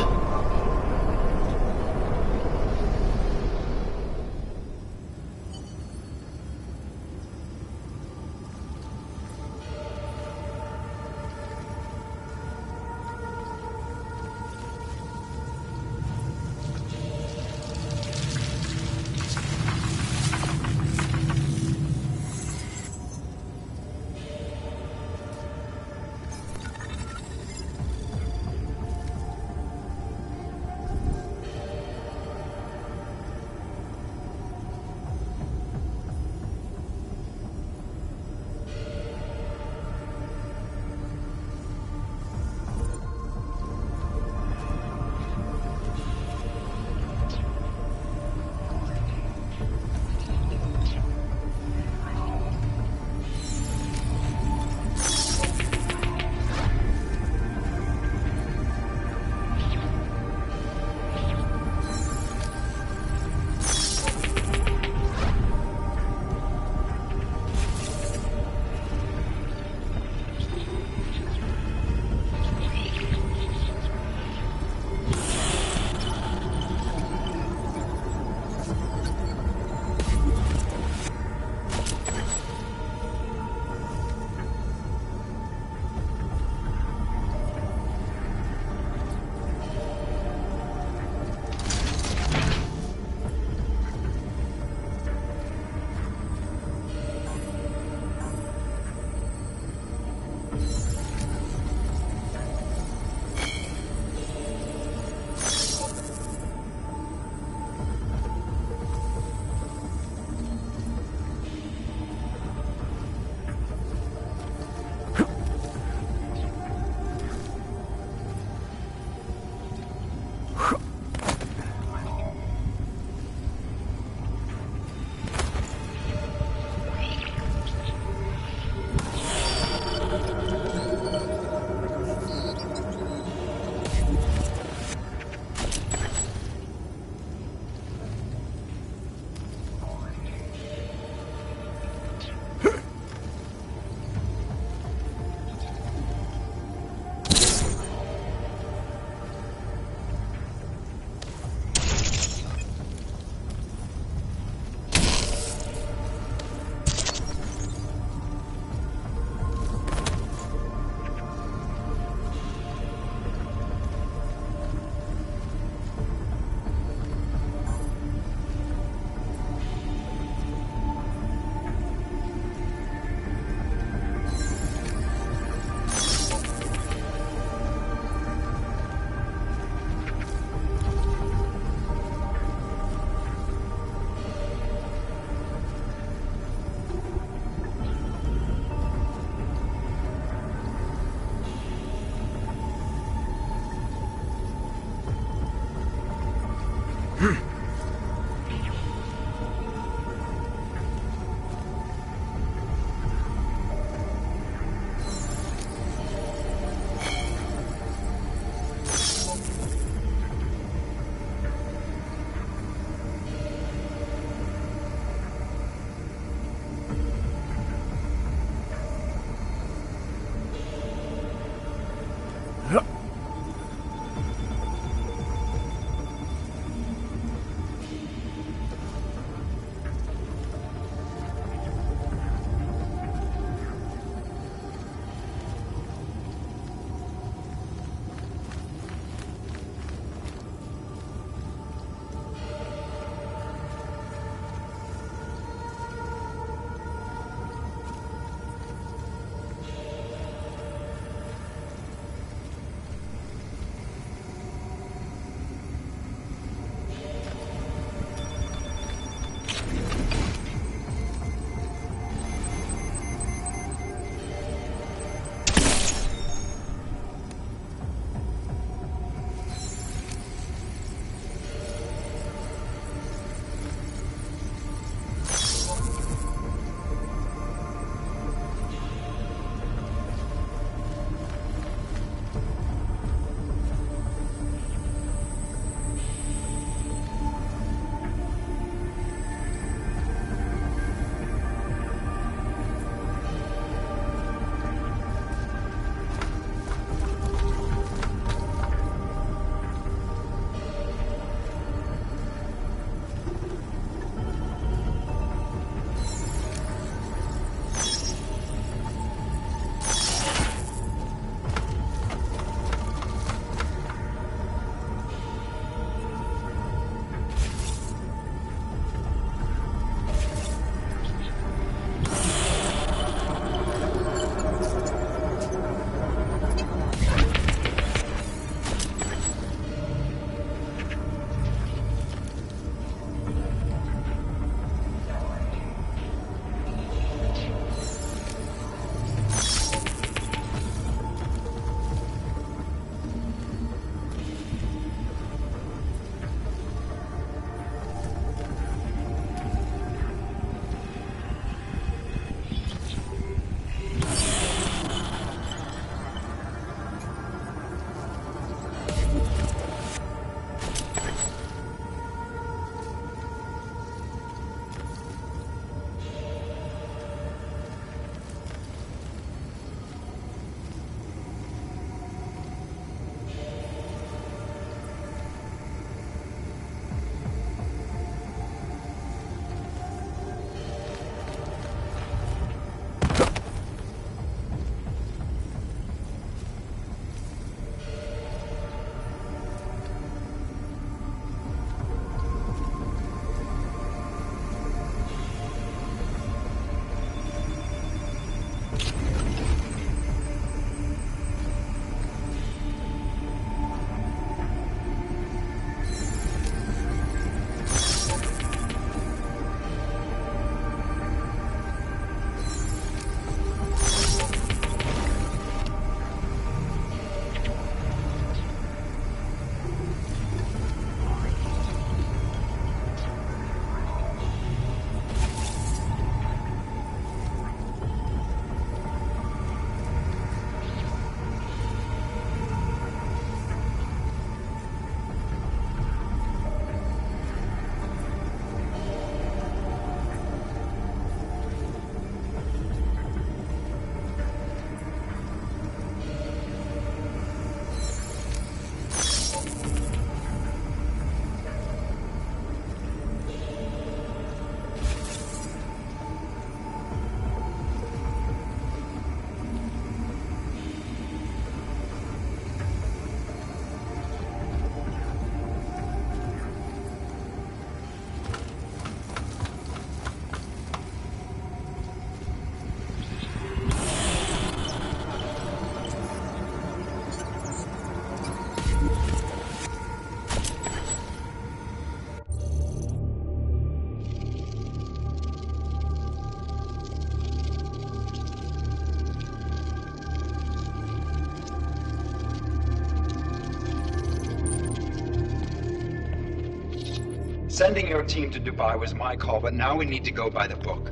Sending your team to Dubai was my call, but now we need to go by the book.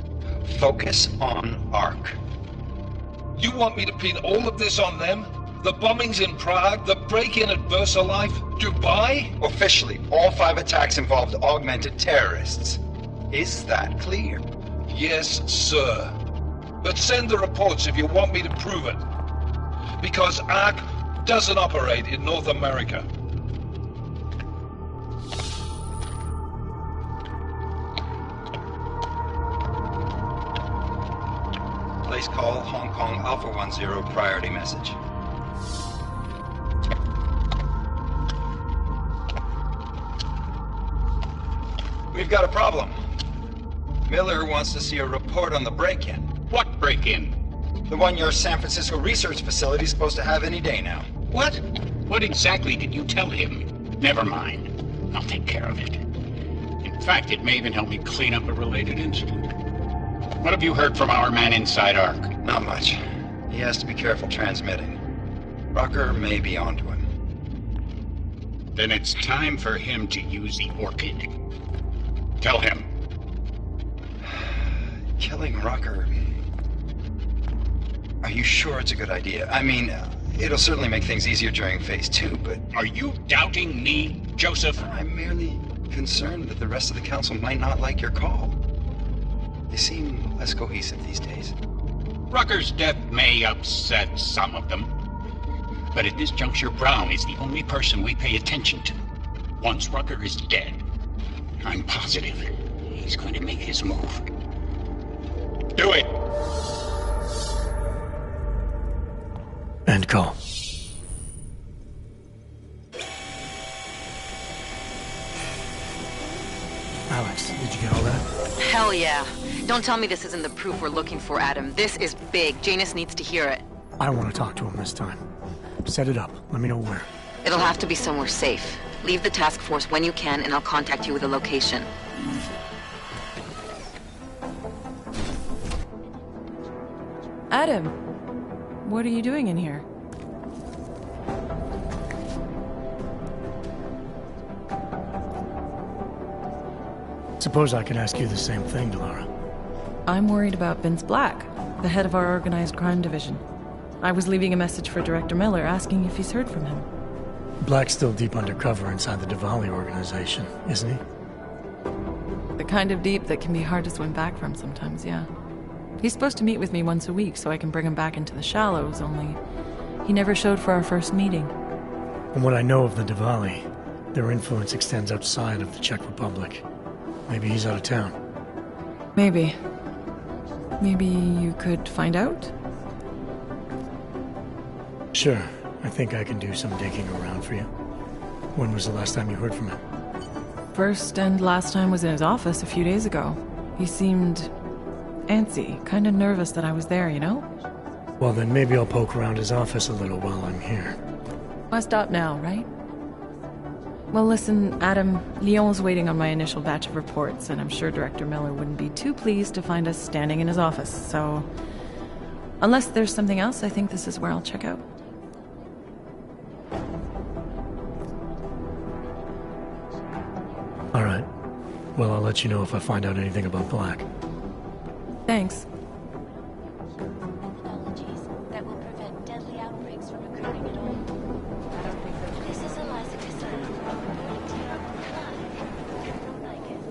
Focus on ARC. You want me to pin all of this on them? The bombings in Prague, the break-in at VersaLife, Dubai? Officially, all 5 attacks involved augmented terrorists. Is that clear? Yes, sir. But send the reports if you want me to prove it. Because ARC doesn't operate in North America. Place call Hong Kong Alpha 10 priority message. We've got a problem. Miller wants to see a report on the break-in. What break-in? The one your San Francisco research facility is supposed to have any day now. What? What exactly did you tell him? Never mind. I'll take care of it. In fact, it may even help me clean up a related incident. What have you heard from our man inside ARC? Not much. He has to be careful transmitting. Rucker may be onto him. Then it's time for him to use the Orchid. Tell him. Killing Rucker... Are you sure it's a good idea? I mean, it'll certainly make things easier during Phase 2, but... Are you doubting me, Joseph? I'm merely concerned that the rest of the Council might not like your call. They seem less cohesive these days. Rucker's death may upset some of them. But at this juncture, Brown is the only person we pay attention to. Once Rucker is dead, I'm positive he's going to make his move. Do it! End call. Alex, did you get all that? Hell yeah. Don't tell me this isn't the proof we're looking for, Adam. This is big. Janus needs to hear it. I want to talk to him this time. Set it up. Let me know where. It'll have to be somewhere safe. Leave the task force when you can, and I'll contact you with a location. Adam, what are you doing in here? Suppose I could ask you the same thing, Delara. I'm worried about Vince Black, the head of our organized crime division. I was leaving a message for Director Miller asking if he's heard from him. Black's still deep undercover inside the Diwali organization, isn't he? The kind of deep that can be hard to swim back from sometimes, yeah. He's supposed to meet with me once a week so I can bring him back into the shallows, only he never showed for our first meeting. From what I know of the Diwali, their influence extends outside of the Czech Republic. Maybe he's out of town. Maybe. Maybe you could find out? Sure. I think I can do some digging around for you. When was the last time you heard from him? First and last time was in his office a few days ago. He seemed antsy, kind of nervous that I was there, you know? Well, then maybe I'll poke around his office a little while I'm here. I stop now, right? Well, listen, Adam, Lyon's waiting on my initial batch of reports, and I'm sure Director Miller wouldn't be too pleased to find us standing in his office, so... Unless there's something else, I think this is where I'll check out. All right. Well, I'll let you know if I find out anything about Black. Thanks. Methodologies that will prevent deadly outbreaks from occurring at all. This is Eliza Cassano, reporting to you live. I don't like it.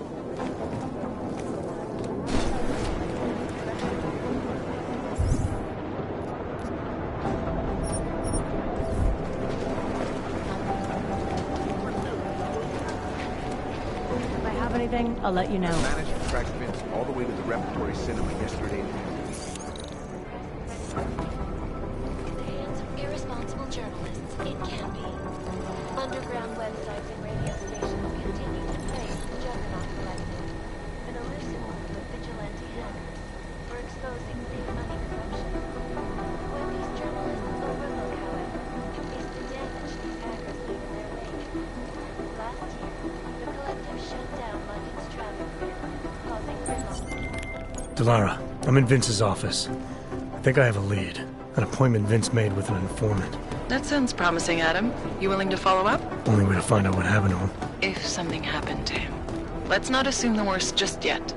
If I have anything, I'll let you know. I managed to track Vince all the way to the repertory cinema yesterday. In the hands of irresponsible journalists, it can be. Underground websites and radio stations continue to praise the Juggernaut Collective, an elusive group of vigilante hackers, for exposing big money corruption. What these journalists overlook, however, is the damage these hackers leave in their wake. Last year, the collective shut down London's traffic grid, causing gridlock. Delara, I'm in Vince's office. I think I have a lead. An appointment Vince made with an informant. That sounds promising, Adam. You willing to follow up? Only way to find out what happened to him. If something happened to him. Let's not assume the worst just yet.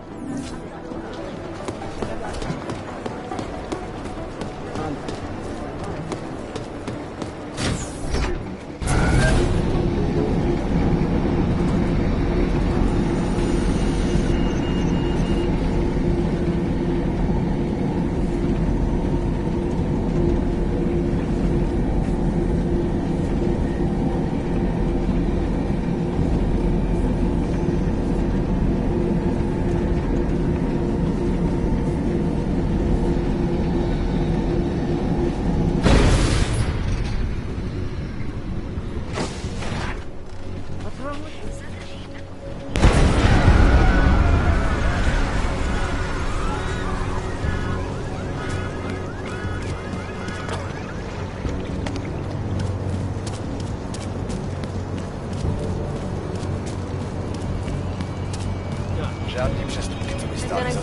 Żadnie przestępstwo nie wystarczy.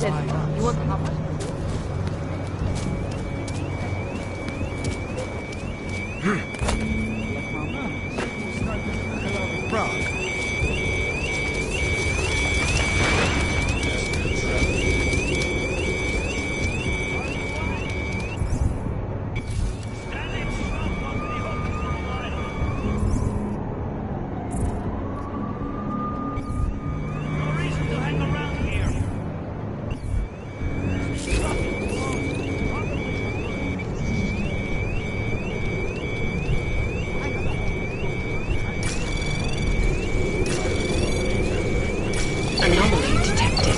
Anomaly detected.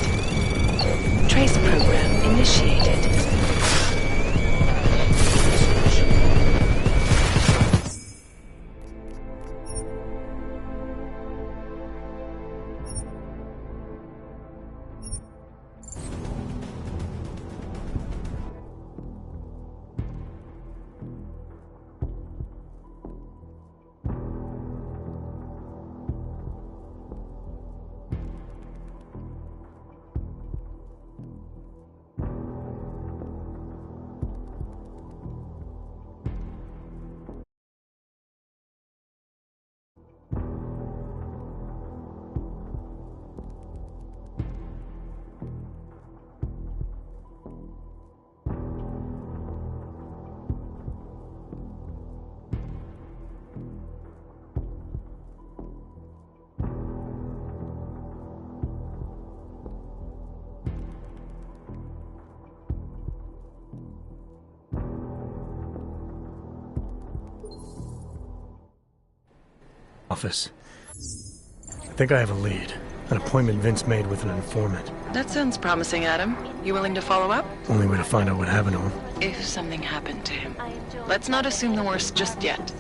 Trace program initiated. Office. I think I have a lead. An appointment Vince made with an informant. That sounds promising, Adam. You willing to follow up? Only way to find out what happened to him. If something happened to him. Let's not assume the worst just yet.